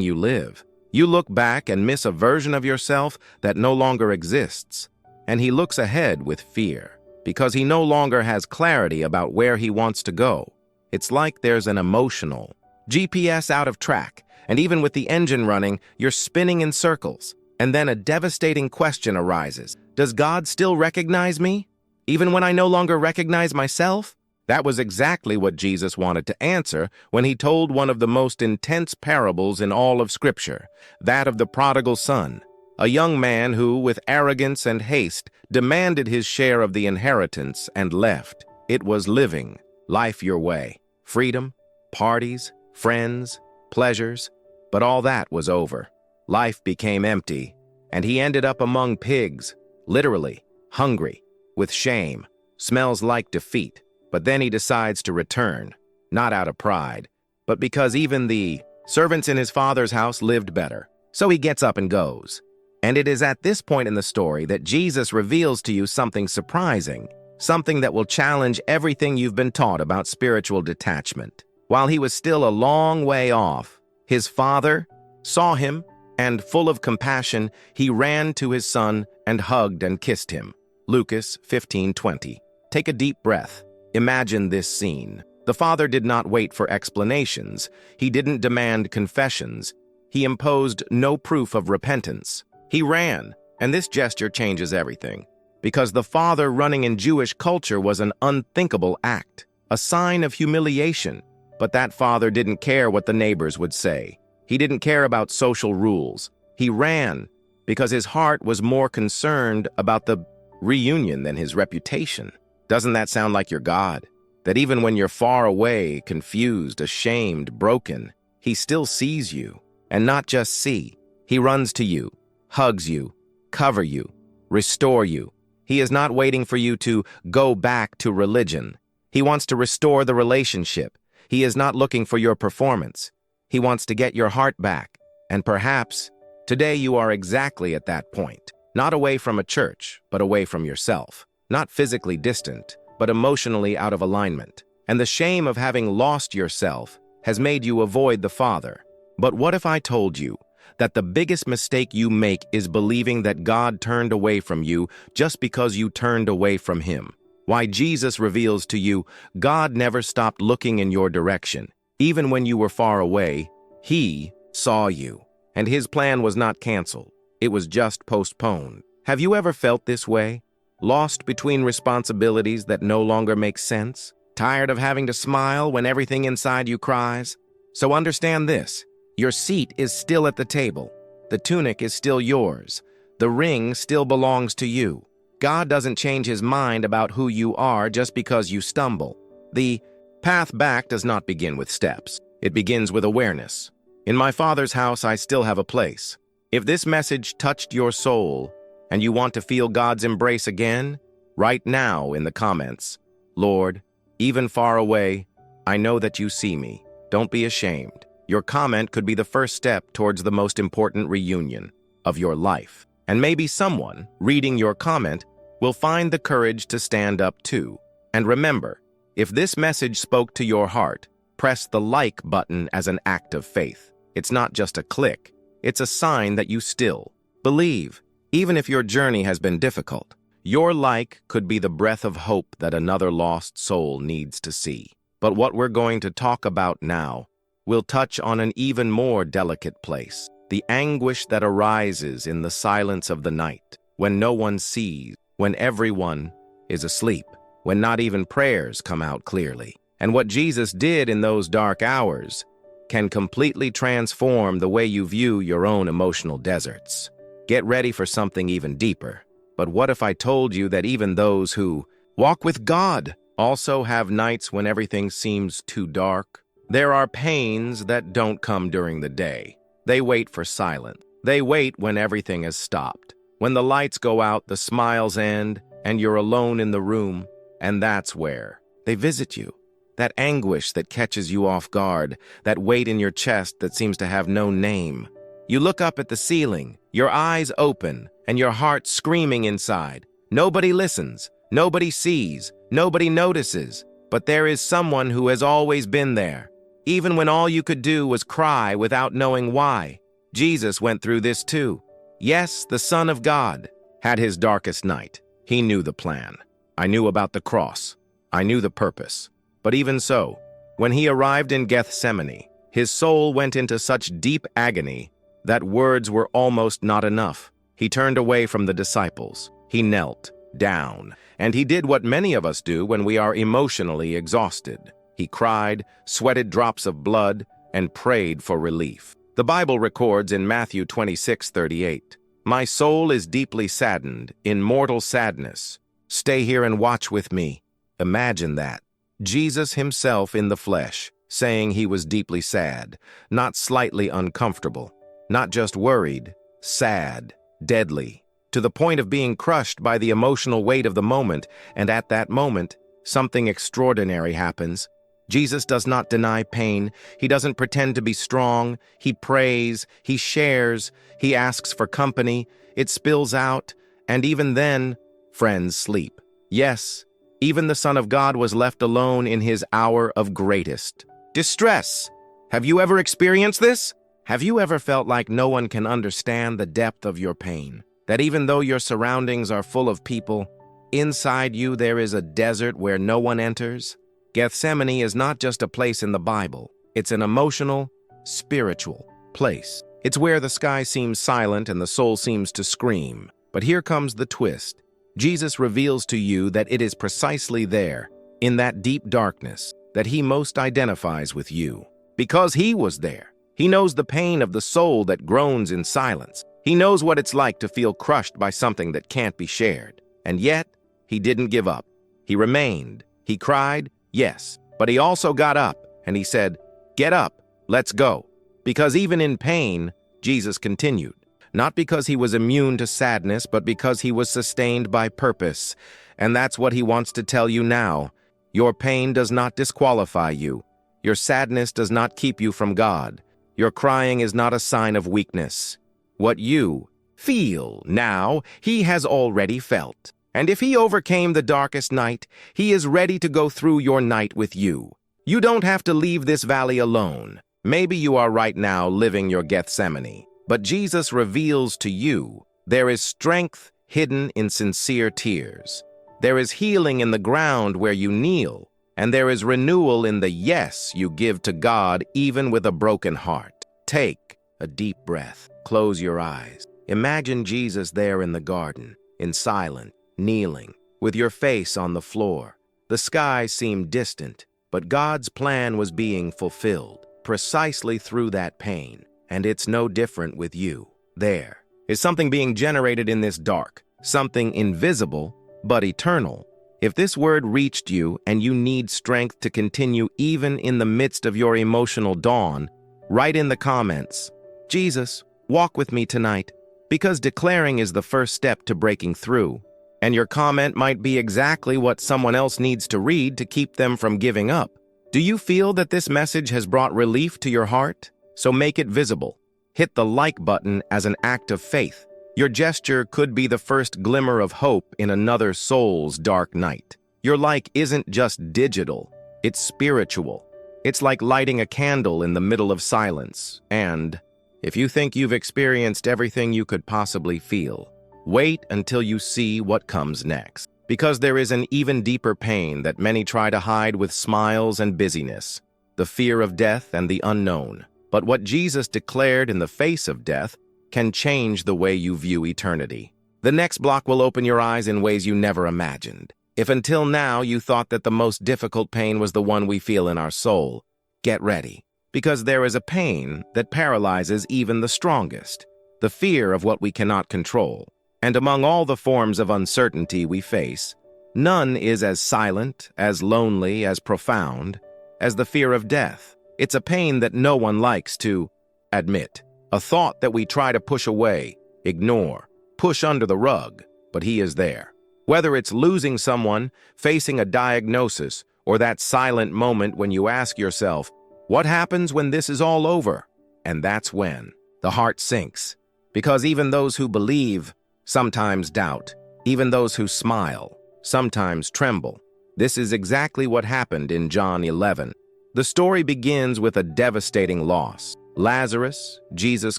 S1: you live. You look back and miss a version of yourself that no longer exists. And he looks ahead with fear, because he no longer has clarity about where he wants to go. It's like there's an emotional GPS out of track, and even with the engine running, you're spinning in circles. And then a devastating question arises. Does God still recognize me, even when I no longer recognize myself? That was exactly what Jesus wanted to answer when he told one of the most intense parables in all of Scripture, that of the prodigal son, a young man who, with arrogance and haste, demanded his share of the inheritance and left. It was living life your way, freedom, parties, friends, pleasures, but all that was over. Life became empty, and he ended up among pigs, literally, hungry, with shame, smells like defeat. But then he decides to return, not out of pride, but because even the servants in his father's house lived better. So he gets up and goes. And it is at this point in the story that Jesus reveals to you something surprising, something that will challenge everything you've been taught about spiritual detachment. While he was still a long way off, his father saw him, and full of compassion, he ran to his son and hugged and kissed him. Lucas 15:20. Take a deep breath. Imagine this scene. The father did not wait for explanations. He didn't demand confessions. He imposed no proof of repentance. He ran, and this gesture changes everything. Because the father running in Jewish culture was an unthinkable act, a sign of humiliation. But that father didn't care what the neighbors would say. He didn't care about social rules. He ran because his heart was more concerned about the reunion than his reputation. Doesn't that sound like your God? That even when you're far away, confused, ashamed, broken, he still sees you. And not just see. He runs to you, hugs you, cover you, restore you. He is not waiting for you to go back to religion. He wants to restore the relationship. He is not looking for your performance. He wants to get your heart back. And perhaps today you are exactly at that point. Not away from a church, but away from yourself. Not physically distant, but emotionally out of alignment. And the shame of having lost yourself has made you avoid the Father. But what if I told you that the biggest mistake you make is believing that God turned away from you just because you turned away from Him? Why, Jesus reveals to you, God never stopped looking in your direction. Even when you were far away, He saw you. And His plan was not canceled. It was just postponed. Have you ever felt this way? Lost between responsibilities that no longer make sense? Tired of having to smile when everything inside you cries? So understand this. Your seat is still at the table. The tunic is still yours. The ring still belongs to you. God doesn't change His mind about who you are just because you stumble. The path back does not begin with steps. It begins with awareness. In my Father's house, I still have a place. If this message touched your soul, and you want to feel God's embrace again, write now in the comments, Lord, even far away, I know that you see me. Don't be ashamed. Your comment could be the first step towards the most important reunion of your life. And maybe someone, reading your comment, will find the courage to stand up too. And remember, if this message spoke to your heart, press the like button as an act of faith. It's not just a click. It's a sign that you still believe. Even if your journey has been difficult, your like could be the breath of hope that another lost soul needs to see. But what we're going to talk about now will touch on an even more delicate place, the anguish that arises in the silence of the night, when no one sees, when everyone is asleep, when not even prayers come out clearly. And what Jesus did in those dark hours can completely transform the way you view your own emotional deserts. Get ready for something even deeper. But what if I told you that even those who walk with God also have nights when everything seems too dark? There are pains that don't come during the day. They wait for silence. They wait when everything has stopped. When the lights go out, the smiles end, and you're alone in the room, and that's where they visit you. that anguish that catches you off guard, that weight in your chest that seems to have no name. You look up at the ceiling, your eyes open, and your heart screaming inside. Nobody listens, nobody sees, nobody notices, but there is someone who has always been there, even when all you could do was cry without knowing why. Jesus went through this too. Yes, the Son of God had his darkest night. He knew the plan. I knew about the cross. I knew the purpose. But even so, when he arrived in Gethsemane, his soul went into such deep agony that words were almost not enough. He turned away from the disciples. He knelt down, and he did what many of us do when we are emotionally exhausted. He cried, sweated drops of blood, and prayed for relief. The Bible records in Matthew 26:38, "My soul is deeply saddened, in mortal sadness. Stay here and watch with me." Imagine that. Jesus himself in the flesh, saying he was deeply sad, not slightly uncomfortable, not just worried, sad, deadly, to the point of being crushed by the emotional weight of the moment, and at that moment, something extraordinary happens. Jesus does not deny pain. He doesn't pretend to be strong. He prays, he shares, he asks for company. It spills out, and even then, friends sleep. Yes, even the Son of God was left alone in his hour of greatest distress. Have you ever experienced this? Have you ever felt like no one can understand the depth of your pain? That even though your surroundings are full of people, inside you there is a desert where no one enters? Gethsemane is not just a place in the Bible. It's an emotional, spiritual place. It's where the sky seems silent and the soul seems to scream. But here comes the twist. Jesus reveals to you that it is precisely there, in that deep darkness, that he most identifies with you. Because he was there. He knows the pain of the soul that groans in silence. He knows what it's like to feel crushed by something that can't be shared. And yet, he didn't give up. He remained. He cried, yes, but he also got up, and he said, "Get up, let's go." Because even in pain, Jesus continued. Not because he was immune to sadness, but because he was sustained by purpose. And that's what he wants to tell you now. Your pain does not disqualify you. Your sadness does not keep you from God. Your crying is not a sign of weakness. What you feel now, he has already felt. And if he overcame the darkest night, he is ready to go through your night with you. You don't have to leave this valley alone. Maybe you are right now living your Gethsemane. But Jesus reveals to you there is strength hidden in sincere tears. There is healing in the ground where you kneel, and there is renewal in the yes you give to God even with a broken heart. Take a deep breath. Close your eyes. Imagine Jesus there in the garden, in silence, kneeling, with your face on the floor. The sky seemed distant, but God's plan was being fulfilled precisely through that pain. And it's no different with you. There is something being generated in this dark, something invisible but eternal. If this word reached you and you need strength to continue even in the midst of your emotional dawn, write in the comments, "Jesus, walk with me tonight," because declaring is the first step to breaking through. And your comment might be exactly what someone else needs to read to keep them from giving up. Do you feel that this message has brought relief to your heart? So make it visible. Hit the like button as an act of faith. Your gesture could be the first glimmer of hope in another soul's dark night. Your like isn't just digital, it's spiritual. It's like lighting a candle in the middle of silence. And if you think you've experienced everything you could possibly feel, wait until you see what comes next. Because there is an even deeper pain that many try to hide with smiles and busyness, the fear of death and the unknown. But what Jesus declared in the face of death can change the way you view eternity. The next block will open your eyes in ways you never imagined. If until now you thought that the most difficult pain was the one we feel in our soul, get ready. Because there is a pain that paralyzes even the strongest, the fear of what we cannot control. And among all the forms of uncertainty we face, none is as silent, as lonely, as profound as the fear of death. It's a pain that no one likes to admit, a thought that we try to push away, ignore, push under the rug, but he is there. Whether it's losing someone, facing a diagnosis, or that silent moment when you ask yourself, what happens when this is all over? And that's when the heart sinks. Because even those who believe sometimes doubt. Even those who smile sometimes tremble. This is exactly what happened in John 11. The story begins with a devastating loss. Lazarus, Jesus'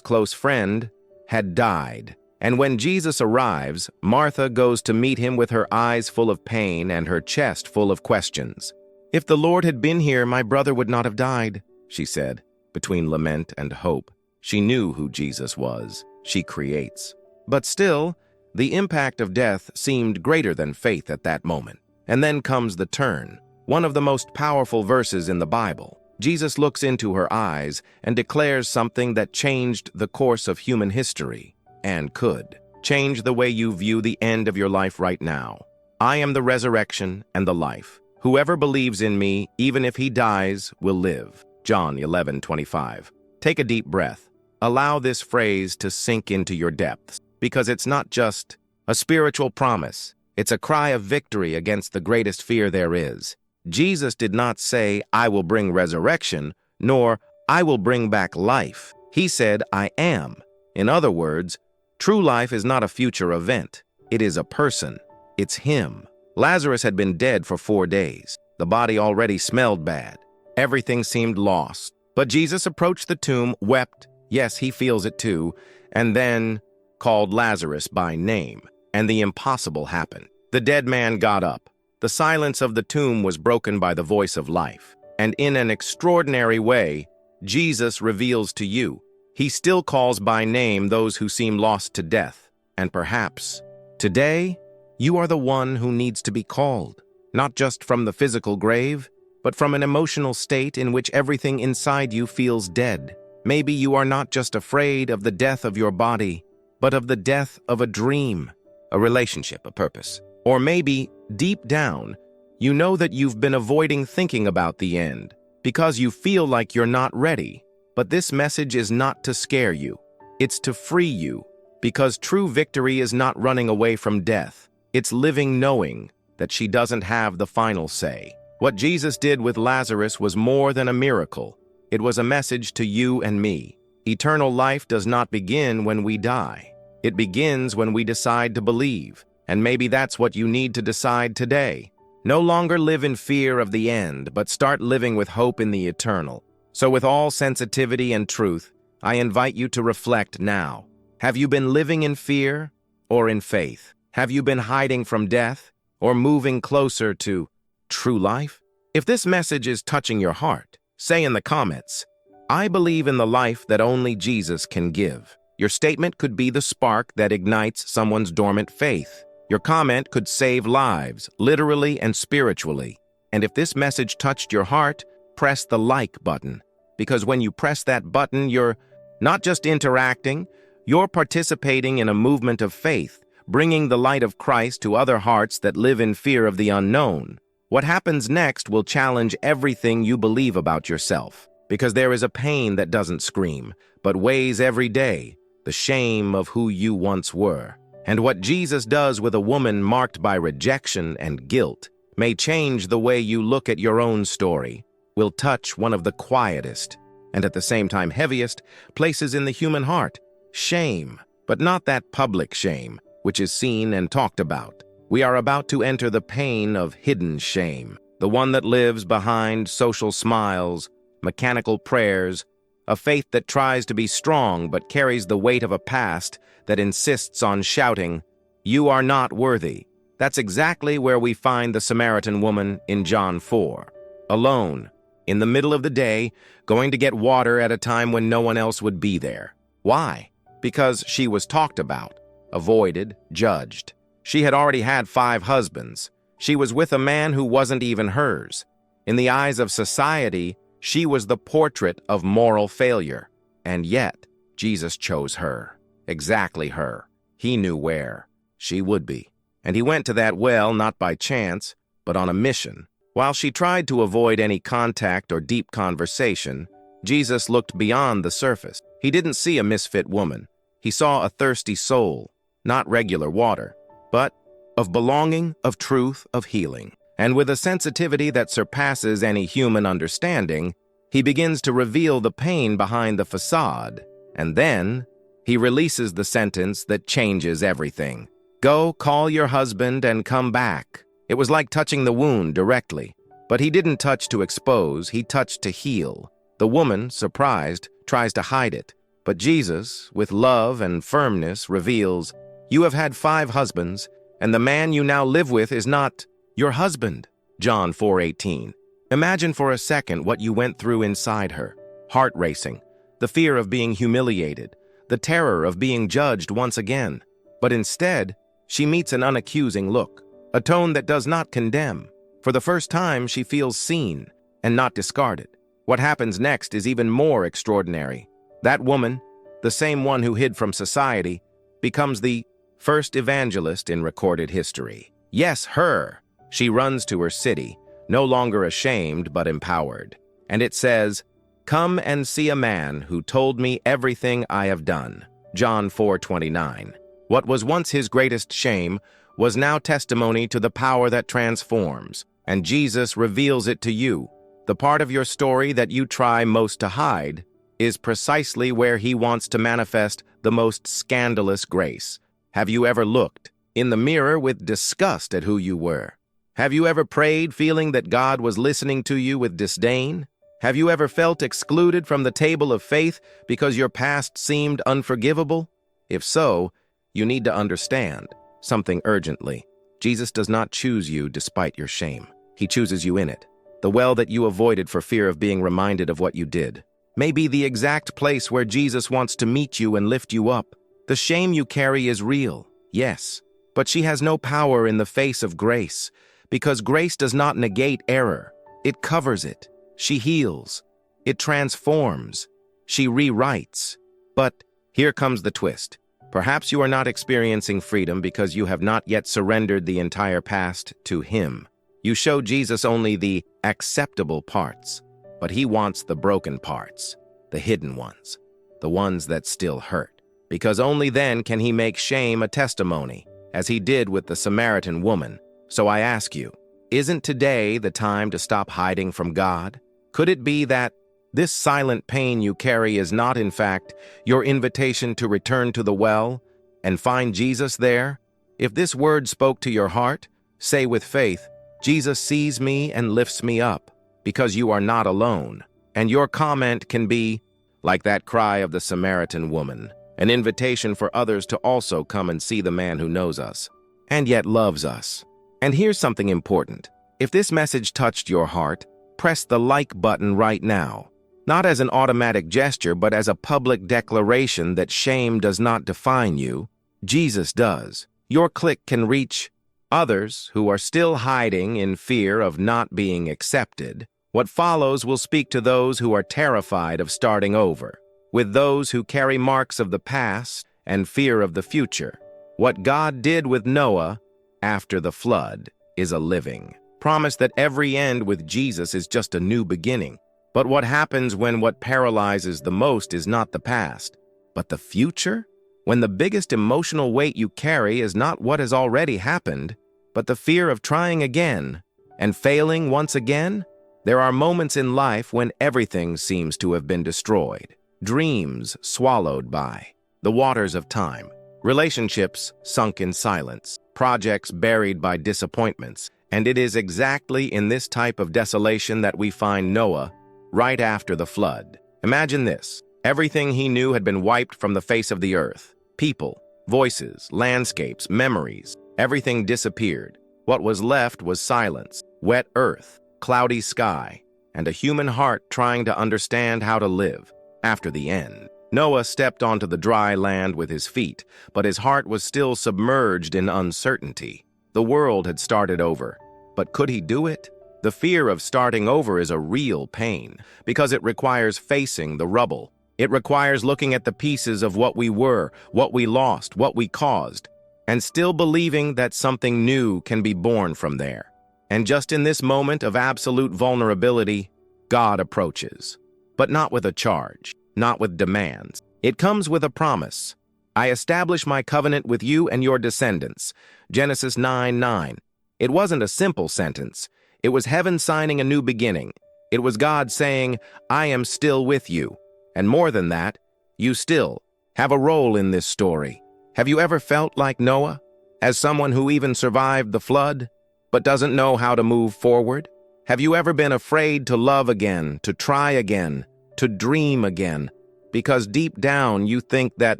S1: close friend, had died. And when Jesus arrives, Martha goes to meet him with her eyes full of pain and her chest full of questions. "If the Lord had been here, my brother would not have died," she said, between lament and hope. She knew who Jesus was. She creates. But still, the impact of death seemed greater than faith at that moment. And then comes the turn. One of the most powerful verses in the Bible. Jesus looks into her eyes and declares something that changed the course of human history. And could change the way you view the end of your life right now. "I am the resurrection and the life. Whoever believes in me, even if he dies, will live." John 11:25. Take a deep breath. Allow this phrase to sink into your depths, because it's not just a spiritual promise. It's a cry of victory against the greatest fear there is. Jesus did not say, "I will bring resurrection," nor, "I will bring back life." He said, "I am." In other words, true life is not a future event. It is a person. It's him. Lazarus had been dead for 4 days. The body already smelled bad. Everything seemed lost. But Jesus approached the tomb, wept, yes, he feels it too, and then called Lazarus by name. And the impossible happened. The dead man got up. The silence of the tomb was broken by the voice of life. And in an extraordinary way, Jesus reveals to you. He still calls by name those who seem lost to death. And perhaps, today, you are the one who needs to be called, not just from the physical grave, but from an emotional state in which everything inside you feels dead. Maybe you are not just afraid of the death of your body, but of the death of a dream, a relationship, a purpose. Or maybe, deep down, you know that you've been avoiding thinking about the end because you feel like you're not ready. But this message is not to scare you. It's to free you, because true victory is not running away from death. It's living knowing that she doesn't have the final say. What Jesus did with Lazarus was more than a miracle. It was a message to you and me. Eternal life does not begin when we die. It begins when we decide to believe. And maybe that's what you need to decide today. No longer live in fear of the end, but start living with hope in the eternal. So with all sensitivity and truth, I invite you to reflect now. Have you been living in fear or in faith? Have you been hiding from death or moving closer to true life? If this message is touching your heart, say in the comments, "I believe in the life that only Jesus can give." Your statement could be the spark that ignites someone's dormant faith. Your comment could save lives, literally and spiritually. And if this message touched your heart, press the like button. Because when you press that button, you're not just interacting, you're participating in a movement of faith, bringing the light of Christ to other hearts that live in fear of the unknown. What happens next will challenge everything you believe about yourself. Because there is a pain that doesn't scream, but weighs every day, the shame of who you once were. And what Jesus does with a woman marked by rejection and guilt may change the way you look at your own story, will touch one of the quietest, and at the same time heaviest, places in the human heart. Shame, but not that public shame, which is seen and talked about. We are about to enter the pain of hidden shame, the one that lives behind social smiles, mechanical prayers, a faith that tries to be strong but carries the weight of a past that insists on shouting, "You are not worthy." That's exactly where we find the Samaritan woman in John 4. Alone, in the middle of the day, going to get water at a time when no one else would be there. Why? Because she was talked about, avoided, judged. She had already had 5 husbands. She was with a man who wasn't even hers. In the eyes of society, she was the portrait of moral failure. And yet, Jesus chose her. Exactly her. He knew where she would be. And he went to that well not by chance, but on a mission. While she tried to avoid any contact or deep conversation, Jesus looked beyond the surface. He didn't see a misfit woman. He saw a thirsty soul, not regular water, but of belonging, of truth, of healing. And with a sensitivity that surpasses any human understanding, he begins to reveal the pain behind the facade, and then he releases the sentence that changes everything. Go, call your husband, and come back. It was like touching the wound directly. But he didn't touch to expose, he touched to heal. The woman, surprised, tries to hide it. But Jesus, with love and firmness, reveals, "You have had 5 husbands, and the man you now live with is not your husband." John 4:18. Imagine for a second what you went through inside her. Heart racing, the fear of being humiliated, the terror of being judged once again. But instead, she meets an unaccusing look, a tone that does not condemn. For the first time, she feels seen and not discarded. What happens next is even more extraordinary. That woman, the same one who hid from society, becomes the first evangelist in recorded history. Yes, her. She runs to her city, no longer ashamed but empowered. And it says, "Come and see a man who told me everything I have done." John 4:29. What was once his greatest shame was now testimony to the power that transforms, and Jesus reveals it to you. The part of your story that you try most to hide is precisely where he wants to manifest the most scandalous grace. Have you ever looked in the mirror with disgust at who you were? Have you ever prayed feeling that God was listening to you with disdain? Have you ever felt excluded from the table of faith because your past seemed unforgivable? If so, you need to understand something urgently. Jesus does not choose you despite your shame. He chooses you in it. The well that you avoided for fear of being reminded of what you did may be the exact place where Jesus wants to meet you and lift you up. The shame you carry is real, yes, but she has no power in the face of grace, because grace does not negate error. It covers it. She heals. It transforms. She rewrites. But here comes the twist. Perhaps you are not experiencing freedom because you have not yet surrendered the entire past to Him. You show Jesus only the acceptable parts, but He wants the broken parts, the hidden ones, the ones that still hurt. Because only then can He make shame a testimony, as He did with the Samaritan woman. So I ask you, isn't today the time to stop hiding from God? Could it be that this silent pain you carry is not, in fact, your invitation to return to the well and find Jesus there? If this word spoke to your heart, say with faith, "Jesus sees me and lifts me up," because you are not alone. And your comment can be, like that cry of the Samaritan woman, an invitation for others to also come and see the man who knows us, and yet loves us. And here's something important. If this message touched your heart, press the like button right now. Not as an automatic gesture, but as a public declaration that shame does not define you. Jesus does. Your click can reach others who are still hiding in fear of not being accepted. What follows will speak to those who are terrified of starting over, with those who carry marks of the past and fear of the future. What God did with Noah after the flood is a living promise that every end with Jesus is just a new beginning. But what happens when what paralyzes the most is not the past, but the future? When the biggest emotional weight you carry is not what has already happened, but the fear of trying again and failing once again? There are moments in life when everything seems to have been destroyed, dreams swallowed by the waters of time, relationships sunk in silence, projects buried by disappointments. And it is exactly in this type of desolation that we find Noah right after the flood. Imagine this. Everything he knew had been wiped from the face of the earth. People, voices, landscapes, memories, everything disappeared. What was left was silence, wet earth, cloudy sky, and a human heart trying to understand how to live after the end. Noah stepped onto the dry land with his feet, but his heart was still submerged in uncertainty. The world had started over, but could he do it? The fear of starting over is a real pain because it requires facing the rubble. It requires looking at the pieces of what we were, what we lost, what we caused, and still believing that something new can be born from there. And just in this moment of absolute vulnerability, God approaches. But not with a charge, not with demands. It comes with a promise. I establish my covenant with you and your descendants. Genesis 9:9. It wasn't a simple sentence. It was heaven signing a new beginning. It was God saying, I am still with you. And more than that, you still have a role in this story. Have you ever felt like Noah? As someone who even survived the flood, but doesn't know how to move forward? Have you ever been afraid to love again, to try again, to dream again? Because deep down you think that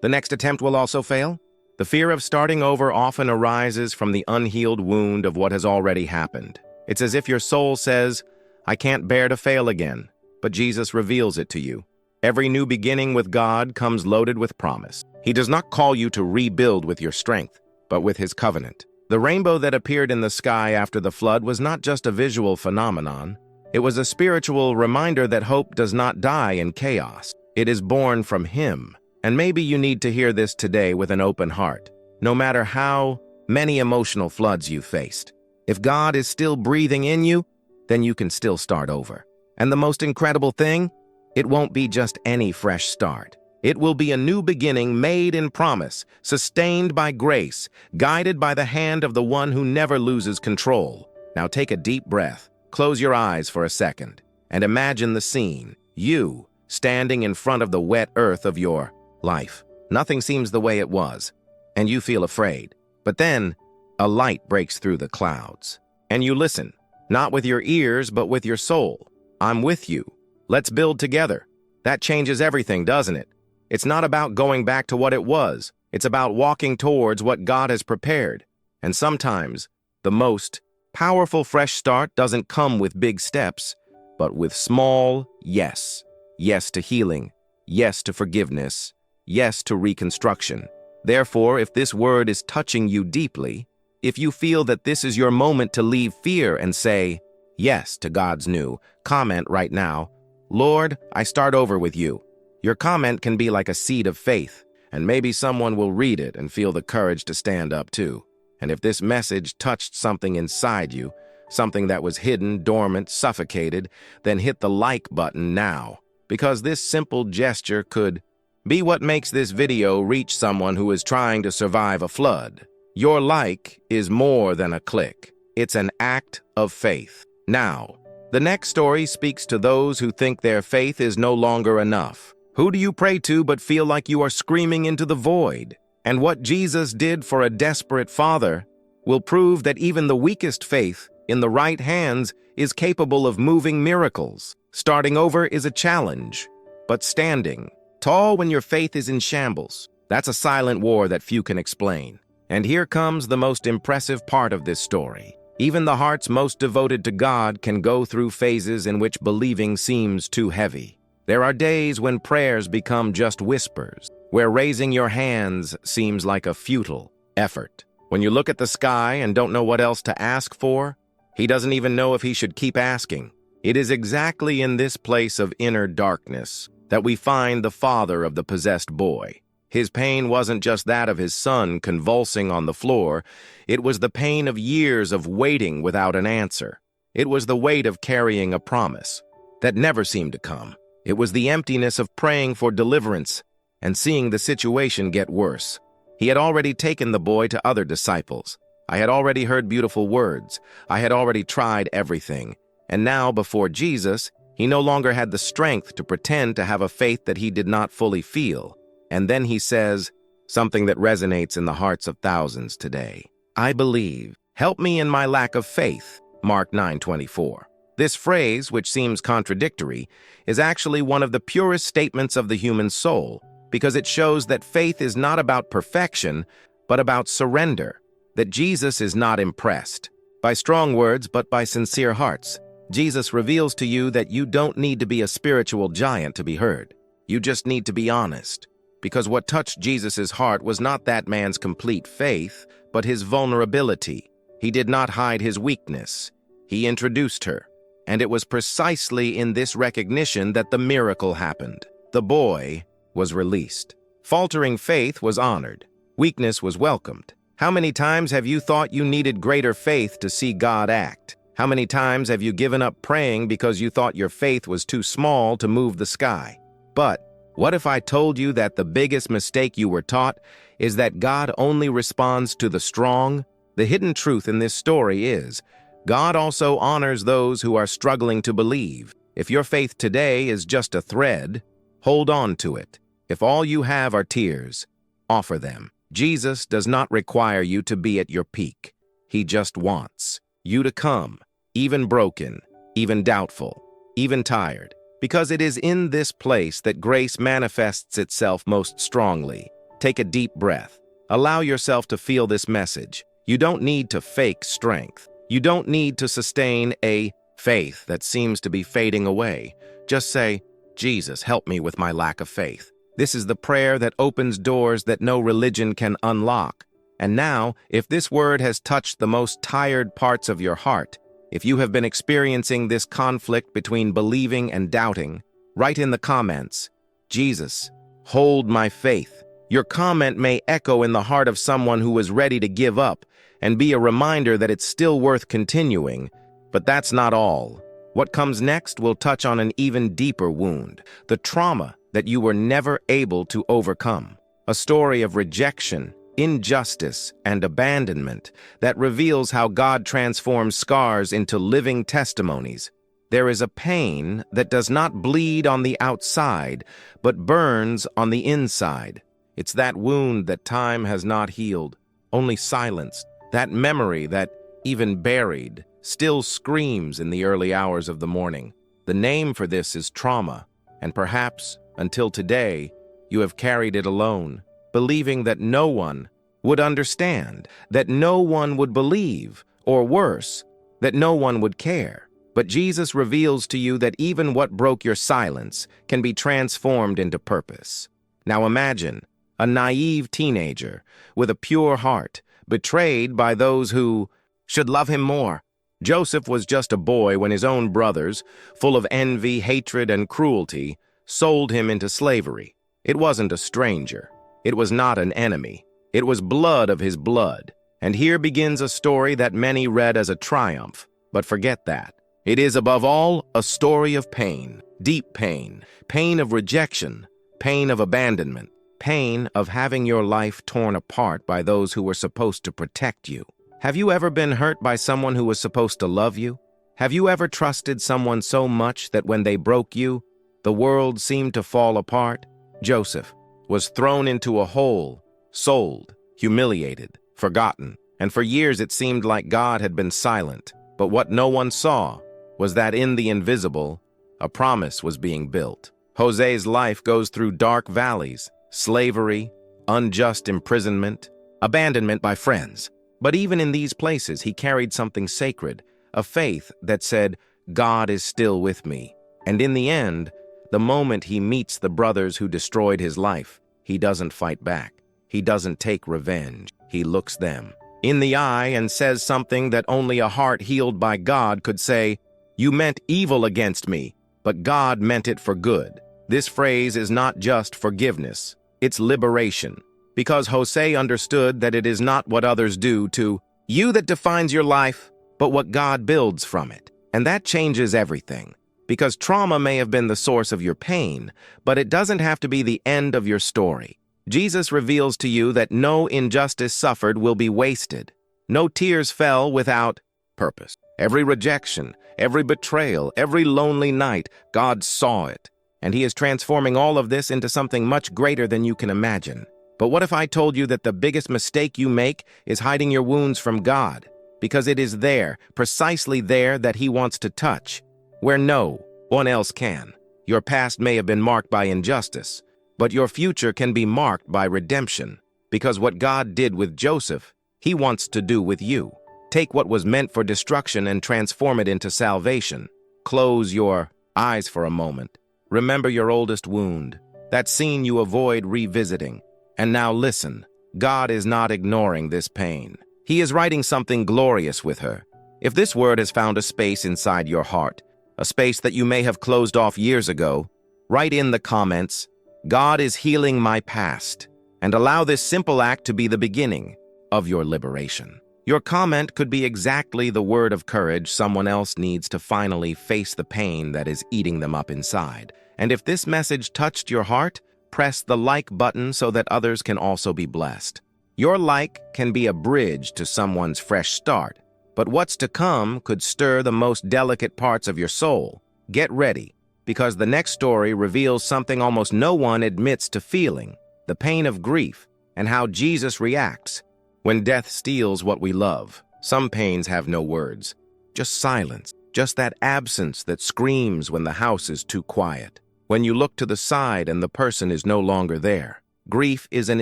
S1: the next attempt will also fail? The fear of starting over often arises from the unhealed wound of what has already happened. It's as if your soul says, I can't bear to fail again, but Jesus reveals it to you. Every new beginning with God comes loaded with promise. He does not call you to rebuild with your strength, but with his covenant. The rainbow that appeared in the sky after the flood was not just a visual phenomenon. It was a spiritual reminder that hope does not die in chaos. It is born from him. And maybe you need to hear this today with an open heart. No matter how many emotional floods you faced, if God is still breathing in you, then you can still start over. And the most incredible thing, it won't be just any fresh start. It will be a new beginning made in promise, sustained by grace, guided by the hand of the one who never loses control. Now take a deep breath, close your eyes for a second, and imagine the scene. You, standing in front of the wet earth of your life. Nothing seems the way it was, and you feel afraid. But then, a light breaks through the clouds, and you listen, not with your ears, but with your soul. I'm with you. Let's build together. That changes everything, doesn't it? It's not about going back to what it was. It's about walking towards what God has prepared. And sometimes, the most powerful fresh start doesn't come with big steps, but with small yes. Yes to healing. Yes to forgiveness. Yes to reconstruction. Therefore, if this word is touching you deeply, if you feel that this is your moment to leave fear and say yes to God's new, comment right now, Lord, I start over with you. Your comment can be like a seed of faith, and maybe someone will read it and feel the courage to stand up too. And if this message touched something inside you, something that was hidden, dormant, suffocated, then hit the like button now, because this simple gesture could be what makes this video reach someone who is trying to survive a flood. Your like is more than a click. It's an act of faith. Now, the next story speaks to those who think their faith is no longer enough. Who do you pray to but feel like you are screaming into the void? And what Jesus did for a desperate father will prove that even the weakest faith in the right hands is capable of moving miracles. Starting over is a challenge, but standing tall when your faith is in shambles, that's a silent war that few can explain. And here comes the most impressive part of this story. Even the hearts most devoted to God can go through phases in which believing seems too heavy. There are days when prayers become just whispers, where raising your hands seems like a futile effort. When you look at the sky and don't know what else to ask for, he doesn't even know if he should keep asking. It is exactly in this place of inner darkness that we find the father of the possessed boy. His pain wasn't just that of his son convulsing on the floor. It was the pain of years of waiting without an answer. It was the weight of carrying a promise that never seemed to come. It was the emptiness of praying for deliverance and seeing the situation get worse. He had already taken the boy to other disciples. I had already heard beautiful words. I had already tried everything. And now, before Jesus, he no longer had the strength to pretend to have a faith that he did not fully feel. And then he says something that resonates in the hearts of thousands today. I believe. Help me in my lack of faith. Mark 9:24. This phrase, which seems contradictory, is actually one of the purest statements of the human soul, because it shows that faith is not about perfection, but about surrender, that Jesus is not impressed by strong words, but by sincere hearts. Jesus reveals to you that you don't need to be a spiritual giant to be heard. You just need to be honest. Because what touched Jesus' heart was not that man's complete faith, but his vulnerability. He did not hide his weakness. He introduced her. And it was precisely in this recognition that the miracle happened. The boy was released. Faltering faith was honored. Weakness was welcomed. How many times have you thought you needed greater faith to see God act? How many times have you given up praying because you thought your faith was too small to move the sky? But what if I told you that the biggest mistake you were taught is that God only responds to the strong, The hidden truth in this story is, God also honors those who are struggling to believe. If your faith today is just a thread, hold on to it. If all you have are tears, offer them. Jesus does not require you to be at your peak. He just wants you to come, even broken, even doubtful, even tired, because it is in this place that grace manifests itself most strongly. Take a deep breath. Allow yourself to feel this message. You don't need to fake strength. You don't need to sustain a faith that seems to be fading away. Just say, Jesus, help me with my lack of faith. This is the prayer that opens doors that no religion can unlock. And now, if this word has touched the most tired parts of your heart, if you have been experiencing this conflict between believing and doubting, write in the comments, Jesus, hold my faith. Your comment may echo in the heart of someone who is ready to give up and be a reminder that it's still worth continuing. But that's not all. What comes next will touch on an even deeper wound, the trauma that you were never able to overcome. A story of rejection, injustice, and abandonment that reveals how God transforms scars into living testimonies. There is a pain that does not bleed on the outside, but burns on the inside. It's that wound that time has not healed, only silenced. That memory that, even buried, still screams in the early hours of the morning. The name for this is trauma, and perhaps, until today, you have carried it alone, believing that no one would understand, that no one would believe, or worse, that no one would care. But Jesus reveals to you that even what broke your silence can be transformed into purpose. Now imagine a naive teenager with a pure heart, betrayed by those who should love him more. Joseph was just a boy when his own brothers, full of envy, hatred, and cruelty, sold him into slavery. It wasn't a stranger. It was not an enemy. It was blood of his blood. And here begins a story that many read as a triumph. But forget that. It is, above all, a story of pain, deep pain, pain of rejection, pain of abandonment, pain of having your life torn apart by those who were supposed to protect you. Have you ever been hurt by someone who was supposed to love you? Have you ever trusted someone so much that when they broke you, the world seemed to fall apart? Joseph was thrown into a hole, sold, humiliated, forgotten, and for years it seemed like God had been silent. But what no one saw was that in the invisible, a promise was being built. Jose's life goes through dark valleys, slavery, unjust imprisonment, abandonment by friends. But even in these places, he carried something sacred, a faith that said, God is still with me. And in the end, the moment he meets the brothers who destroyed his life, he doesn't fight back. He doesn't take revenge. He looks them in the eye and says something that only a heart healed by God could say, you meant evil against me, but God meant it for good. This phrase is not just forgiveness, it's liberation. Because Jose understood that it is not what others do to you that defines your life, but what God builds from it. And that changes everything. Because trauma may have been the source of your pain, but it doesn't have to be the end of your story. Jesus reveals to you that no injustice suffered will be wasted. No tears fell without purpose. Every rejection, every betrayal, every lonely night, God saw it. And he is transforming all of this into something much greater than you can imagine. But what if I told you that the biggest mistake you make is hiding your wounds from God? Because it is there, precisely there, that he wants to touch, where no one else can. Your past may have been marked by injustice, but your future can be marked by redemption. Because what God did with Joseph, he wants to do with you. Take what was meant for destruction and transform it into salvation. Close your eyes for a moment. Remember your oldest wound, that scene you avoid revisiting. And now listen, God is not ignoring this pain. He is writing something glorious with her. If this word has found a space inside your heart, a space that you may have closed off years ago, write in the comments, God is healing my past, and allow this simple act to be the beginning of your liberation. Your comment could be exactly the word of courage someone else needs to finally face the pain that is eating them up inside. And if this message touched your heart, press the like button so that others can also be blessed. Your like can be a bridge to someone's fresh start, but what's to come could stir the most delicate parts of your soul. Get ready, because the next story reveals something almost no one admits to feeling, the pain of grief, and how Jesus reacts when death steals what we love. Some pains have no words, just silence, just that absence that screams when the house is too quiet. When you look to the side and the person is no longer there. Grief is an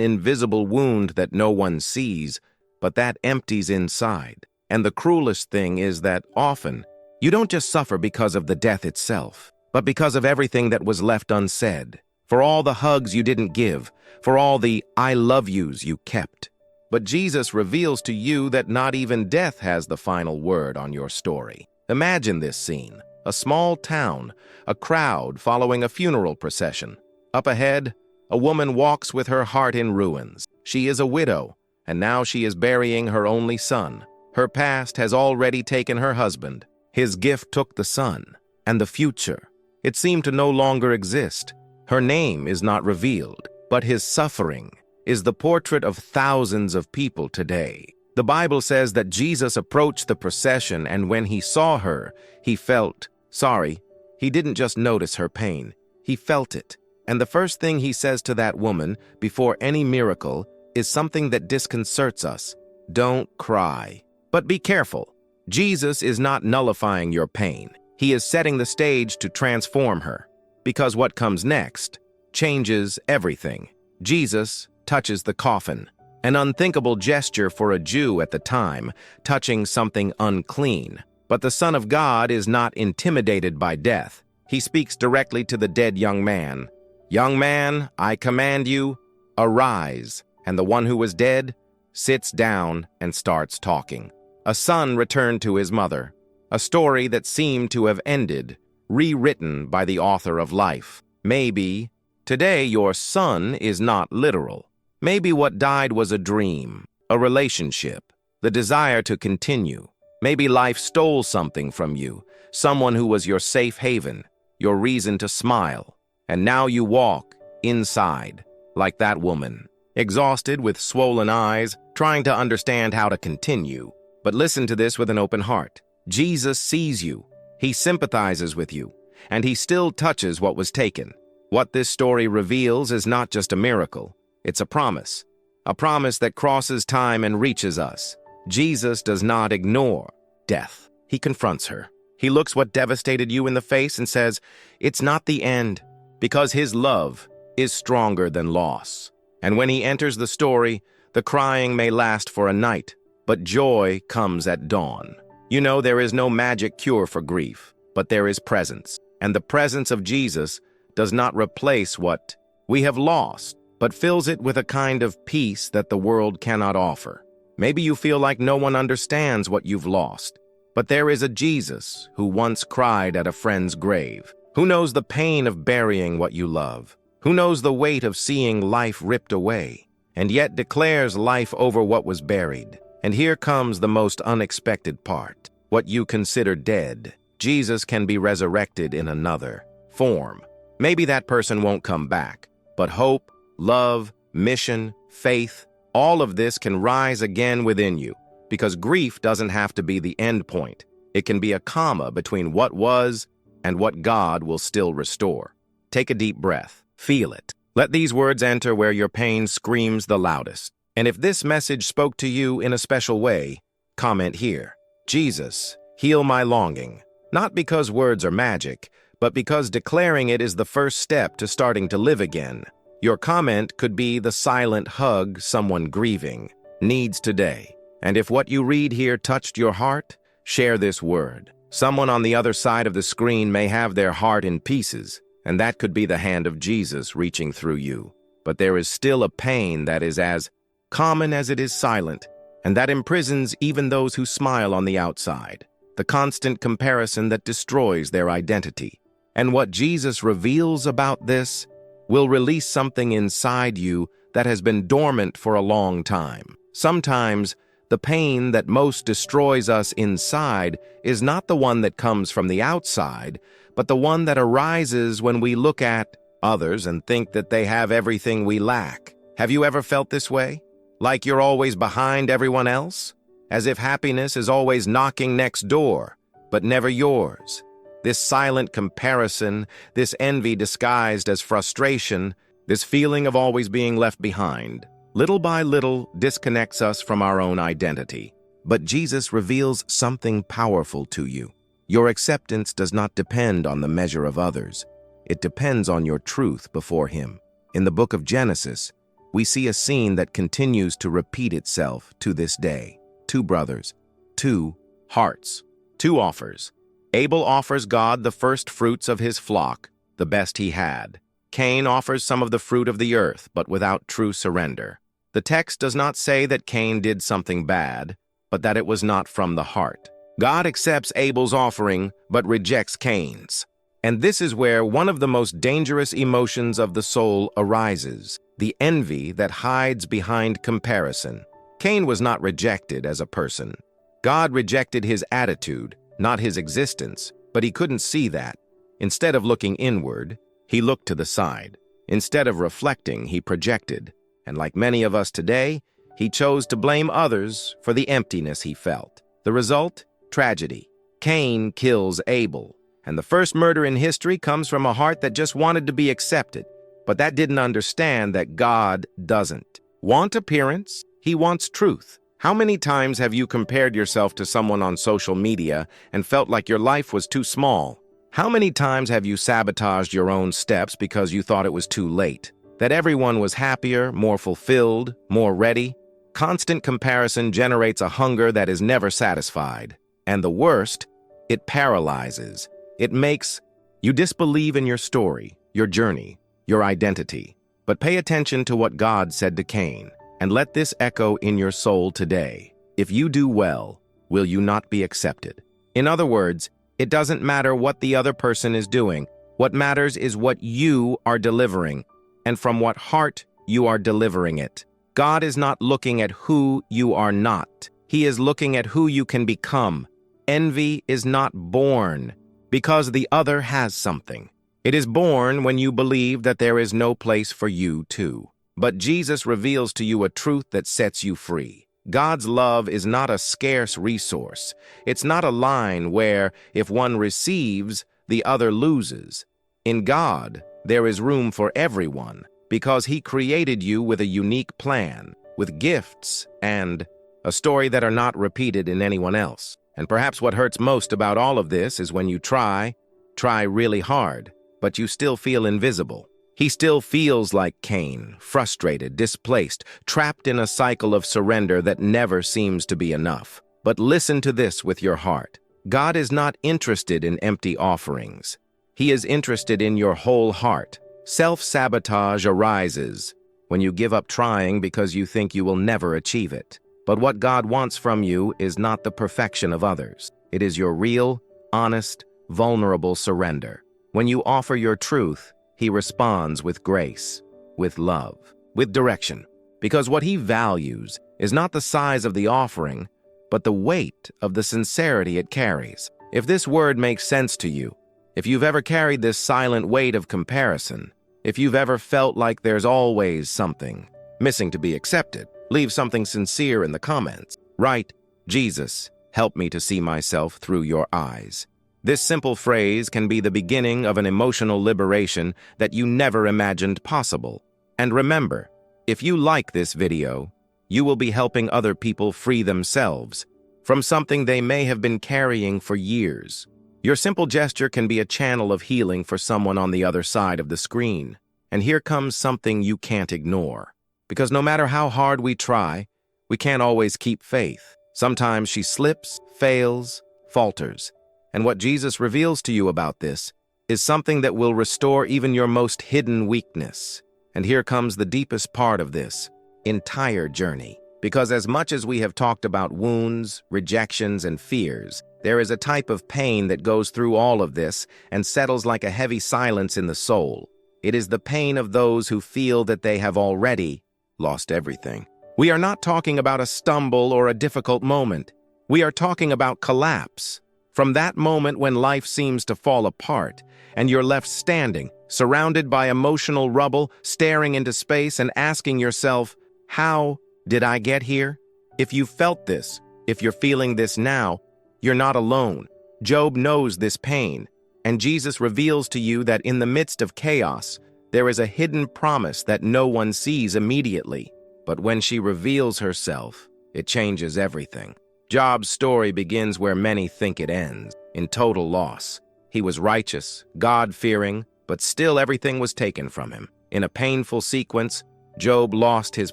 S1: invisible wound that no one sees, but that empties inside. And the cruelest thing is that often, you don't just suffer because of the death itself, but because of everything that was left unsaid, for all the hugs you didn't give, for all the I love yous you kept. But Jesus reveals to you that not even death has the final word on your story. Imagine this scene, a small town, a crowd following a funeral procession. Up ahead, a woman walks with her heart in ruins. She is a widow, and now she is burying her only son. Her past has already taken her husband. His gift took the son, and the future. It seemed to no longer exist. Her name is not revealed, but his suffering is the portrait of thousands of people today. The Bible says that Jesus approached the procession, and when he saw her, he felt sorry. He didn't just notice her pain, he felt it. And the first thing he says to that woman, before any miracle, is something that disconcerts us. Don't cry. But be careful. Jesus is not nullifying your pain. He is setting the stage to transform her. Because what comes next changes everything. Jesus touches the coffin, an unthinkable gesture for a Jew at the time, touching something unclean. But the Son of God is not intimidated by death. He speaks directly to the dead young man. Young man, I command you, arise. And the one who was dead sits down and starts talking. A son returned to his mother, a story that seemed to have ended, rewritten by the author of life. Maybe today your son is not literal. Maybe what died was a dream, a relationship, the desire to continue. Maybe life stole something from you, someone who was your safe haven, your reason to smile. And now you walk inside, like that woman, exhausted with swollen eyes, trying to understand how to continue. But listen to this with an open heart. Jesus sees you, he sympathizes with you, and he still touches what was taken. What this story reveals is not just a miracle, it's a promise that crosses time and reaches us. Jesus does not ignore death. He confronts her. He looks what devastated you in the face and says, it's not the end. Because his love is stronger than loss. And when he enters the story, the crying may last for a night, but joy comes at dawn. You know, there is no magic cure for grief, but there is presence. And the presence of Jesus does not replace what we have lost, but fills it with a kind of peace that the world cannot offer. Maybe you feel like no one understands what you've lost, but there is a Jesus who once cried at a friend's grave. Who knows the pain of burying what you love? Who knows the weight of seeing life ripped away, and yet declares life over what was buried? And here comes the most unexpected part. What you consider dead, Jesus can be resurrected in another form. Maybe that person won't come back, but hope, love, mission, faith, all of this can rise again within you, because grief doesn't have to be the end point. It can be a comma between what was and what God will still restore. Take a deep breath. Feel it. Let these words enter where your pain screams the loudest. And if this message spoke to you in a special way, comment here. Jesus, heal my longing. Not because words are magic, but because declaring it is the first step to starting to live again. Your comment could be the silent hug someone grieving needs today. And if what you read here touched your heart, share this word. Someone on the other side of the screen may have their heart in pieces, and that could be the hand of Jesus reaching through you. But there is still a pain that is as common as it is silent, and that imprisons even those who smile on the outside. The constant comparison that destroys their identity. And what Jesus reveals about this will release something inside you that has been dormant for a long time. Sometimes, the pain that most destroys us inside is not the one that comes from the outside, but the one that arises when we look at others and think that they have everything we lack. Have you ever felt this way? Like you're always behind everyone else? As if happiness is always knocking next door, but never yours. This silent comparison, this envy disguised as frustration, this feeling of always being left behind, little by little disconnects us from our own identity. But Jesus reveals something powerful to you. Your acceptance does not depend on the measure of others. It depends on your truth before Him. In the book of Genesis, we see a scene that continues to repeat itself to this day. 2 brothers, 2 hearts, 2 offers. Abel offers God the first fruits of his flock, the best he had. Cain offers some of the fruit of the earth, but without true surrender. The text does not say that Cain did something bad, but that it was not from the heart. God accepts Abel's offering, but rejects Cain's. And this is where one of the most dangerous emotions of the soul arises, the envy that hides behind comparison. Cain was not rejected as a person. God rejected his attitude, not his existence, but he couldn't see that. Instead of looking inward, he looked to the side. Instead of reflecting, he projected. And like many of us today, he chose to blame others for the emptiness he felt. The result? Tragedy. Cain kills Abel. And the first murder in history comes from a heart that just wanted to be accepted, but that didn't understand that God doesn't want appearance. He wants truth. How many times have you compared yourself to someone on social media and felt like your life was too small? How many times have you sabotaged your own steps because you thought it was too late? That everyone was happier, more fulfilled, more ready? Constant comparison generates a hunger that is never satisfied. And the worst, it paralyzes. It makes you disbelieve in your story, your journey, your identity. But pay attention to what God said to Cain, and let this echo in your soul today. If you do well, will you not be accepted? In other words, it doesn't matter what the other person is doing. What matters is what you are delivering, and from what heart you are delivering it. God is not looking at who you are not. He is looking at who you can become. Envy is not born because the other has something. It is born when you believe that there is no place for you too. But Jesus reveals to you a truth that sets you free. God's love is not a scarce resource. It's not a line where, if one receives, the other loses. In God, there is room for everyone, because He created you with a unique plan, with gifts and a story that are not repeated in anyone else. And perhaps what hurts most about all of this is when you try really hard, but you still feel invisible. He still feels like Cain, frustrated, displaced, trapped in a cycle of surrender that never seems to be enough. But listen to this with your heart. God is not interested in empty offerings. He is interested in your whole heart. Self-sabotage arises when you give up trying because you think you will never achieve it. But what God wants from you is not the perfection of others. It is your real, honest, vulnerable surrender. When you offer your truth, He responds with grace, with love, with direction. Because what He values is not the size of the offering, but the weight of the sincerity it carries. If this word makes sense to you, if you've ever carried this silent weight of comparison, if you've ever felt like there's always something missing to be accepted, leave something sincere in the comments. Write, "Jesus, help me to see myself through your eyes." This simple phrase can be the beginning of an emotional liberation that you never imagined possible. And remember, if you like this video, you will be helping other people free themselves from something they may have been carrying for years. Your simple gesture can be a channel of healing for someone on the other side of the screen. And here comes something you can't ignore. Because no matter how hard we try, we can't always keep faith. Sometimes she slips, fails, falters. And what Jesus reveals to you about this is something that will restore even your most hidden weakness. And here comes the deepest part of this entire journey. Because as much as we have talked about wounds, rejections, and fears, there is a type of pain that goes through all of this and settles like a heavy silence in the soul. It is the pain of those who feel that they have already lost everything. We are not talking about a stumble or a difficult moment. We are talking about collapse. From that moment when life seems to fall apart and you're left standing, surrounded by emotional rubble, staring into space and asking yourself, how Did I get here? If you felt this, if you're feeling this now, you're not alone. Job knows this pain, and Jesus reveals to you that in the midst of chaos, there is a hidden promise that no one sees immediately. But when she reveals herself, it changes everything. Job's story begins where many think it ends, in total loss. He was righteous, God-fearing, but still everything was taken from him. In a painful sequence, Job lost his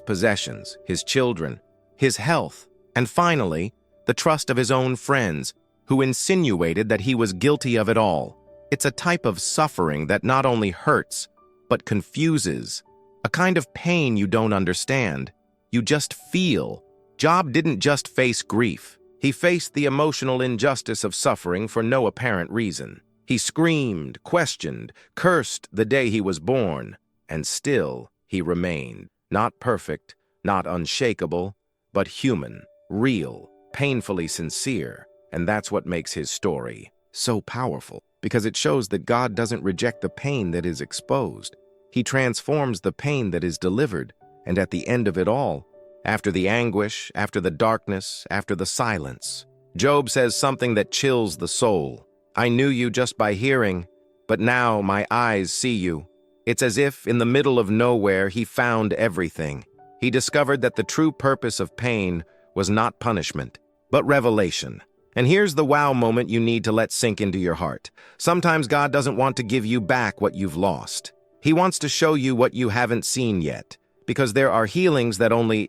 S1: possessions, his children, his health, and finally, the trust of his own friends, who insinuated that he was guilty of it all. It's a type of suffering that not only hurts, but confuses. A kind of pain you don't understand. You just feel. Job didn't just face grief. He faced the emotional injustice of suffering for no apparent reason. He screamed, questioned, cursed the day he was born, and still he remained. Not perfect, not unshakable, but human, real, painfully sincere. And that's what makes his story so powerful, because it shows that God doesn't reject the pain that is exposed. He transforms the pain that is delivered, and at the end of it all, after the anguish, after the darkness, after the silence, Job says something that chills the soul. I knew you just by hearing, but now my eyes see you. It's as if in the middle of nowhere he found everything. He discovered that the true purpose of pain was not punishment, but revelation. And here's the wow moment you need to let sink into your heart. Sometimes God doesn't want to give you back what you've lost. He wants to show you what you haven't seen yet, because there are healings that only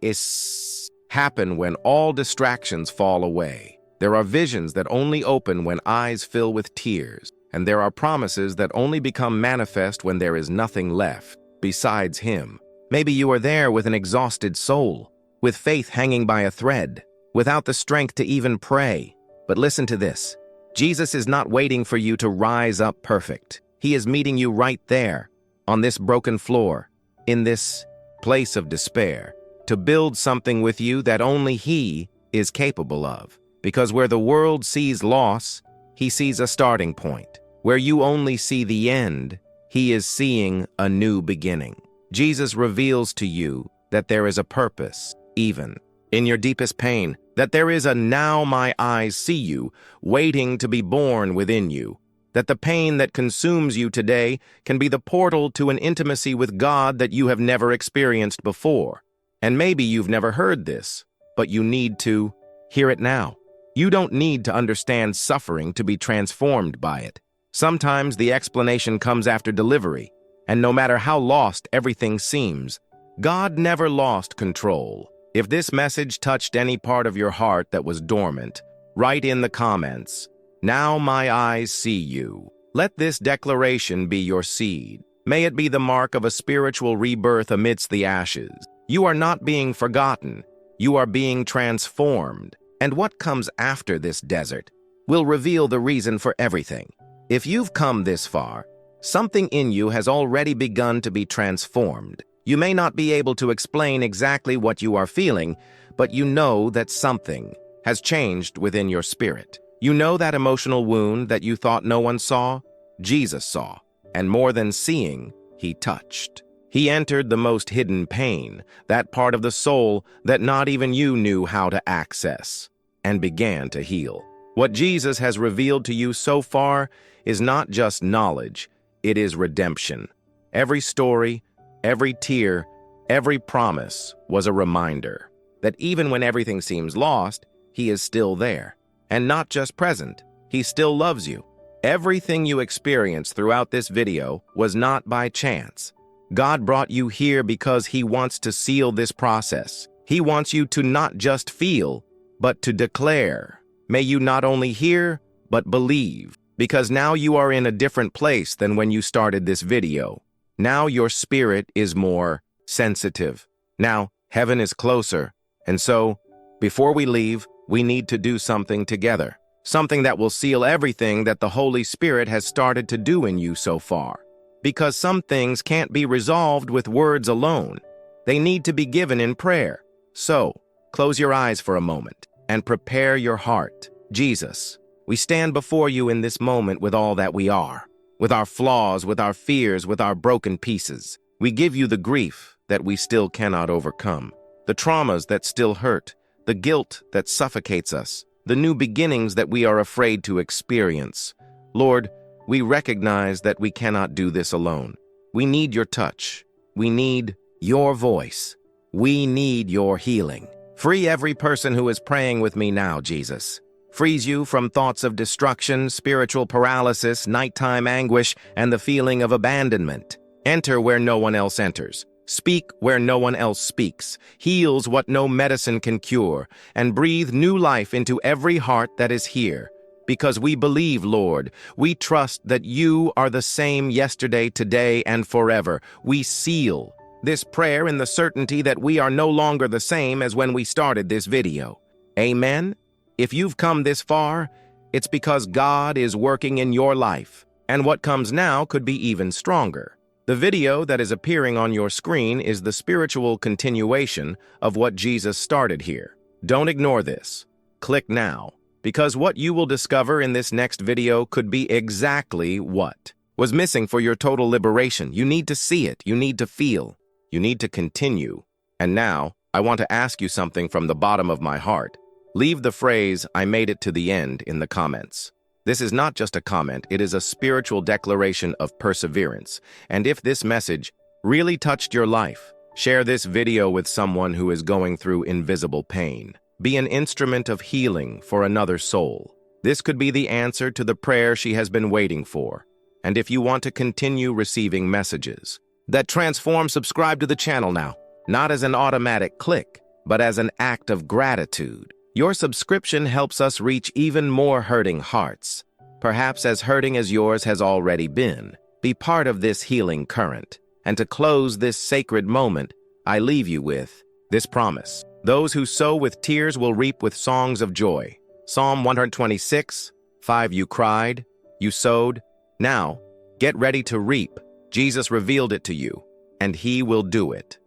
S1: happen when all distractions fall away. There are visions that only open when eyes fill with tears, and there are promises that only become manifest when there is nothing left besides Him. Maybe you are there with an exhausted soul, with faith hanging by a thread, without the strength to even pray. But listen to this. Jesus is not waiting for you to rise up perfect. He is meeting you right there, on this broken floor, in this place of despair, to build something with you that only He is capable of. Because where the world sees loss, He sees a starting point. Where you only see the end, He is seeing a new beginning. Jesus reveals to you that there is a purpose, even in your deepest pain, that there is a now my eyes see you, waiting to be born within you. That the pain that consumes you today can be the portal to an intimacy with God that you have never experienced before. And maybe you've never heard this, but you need to hear it now. You don't need to understand suffering to be transformed by it. Sometimes the explanation comes after delivery, and no matter how lost everything seems, God never lost control. If this message touched any part of your heart that was dormant, write in the comments, "Now my eyes see you." Let this declaration be your seed. May it be the mark of a spiritual rebirth amidst the ashes. You are not being forgotten. You are being transformed. And what comes after this desert will reveal the reason for everything. If you've come this far, something in you has already begun to be transformed. You may not be able to explain exactly what you are feeling, but you know that something has changed within your spirit. You know that emotional wound that you thought no one saw? Jesus saw, and more than seeing, He touched. He entered the most hidden pain, that part of the soul that not even you knew how to access, and began to heal. What Jesus has revealed to you so far is not just knowledge, it is redemption. Every story, every tear, every promise was a reminder that even when everything seems lost, He is still there. And not just present, He still loves you. Everything you experienced throughout this video was not by chance. God brought you here because He wants to seal this process. He wants you to not just feel, but to declare. May you not only hear, but believe, because now you are in a different place than when you started this video. Now your spirit is more sensitive. Now heaven is closer. And so, before we leave, we need to do something together. Something that will seal everything that the Holy Spirit has started to do in you so far. Because some things can't be resolved with words alone. They need to be given in prayer. So, close your eyes for a moment and prepare your heart. Jesus, we stand before you in this moment with all that we are. With our flaws, with our fears, with our broken pieces. We give you the grief that we still cannot overcome. the traumas that still hurt, the guilt that suffocates us, the new beginnings that we are afraid to experience. Lord, we recognize that we cannot do this alone. We need your touch. We need your voice. We need your healing. Free every person who is praying with me now, Jesus. Frees you from thoughts of destruction, spiritual paralysis, nighttime anguish, and the feeling of abandonment. Enter where no one else enters. Speak where no one else speaks. Heals what no medicine can cure. And breathe new life into every heart that is here. Because we believe, Lord, we trust that you are the same yesterday, today, and forever. We seal this prayer in the certainty that we are no longer the same as when we started this video. Amen? If you've come this far, it's because God is working in your life, and what comes now could be even stronger. The video that is appearing on your screen is the spiritual continuation of what Jesus started here. Don't ignore this. Click now. Because what you will discover in this next video could be exactly what was missing for your total liberation. You need to see it. You need to feel. You need to continue. And now, I want to ask you something from the bottom of my heart. Leave the phrase, "I made it to the end," in the comments. This is not just a comment, it is a spiritual declaration of perseverance. And if this message really touched your life, share this video with someone who is going through invisible pain. Be an instrument of healing for another soul. This could be the answer to the prayer she has been waiting for. And if you want to continue receiving messages that transform, subscribe to the channel now, not as an automatic click, but as an act of gratitude. Your subscription helps us reach even more hurting hearts, perhaps as hurting as yours has already been. Be part of this healing current. And to close this sacred moment, I leave you with this promise. Those who sow with tears will reap with songs of joy. Psalm 126:5. You cried, you sowed. Now, get ready to reap. Jesus revealed it to you, and he will do it.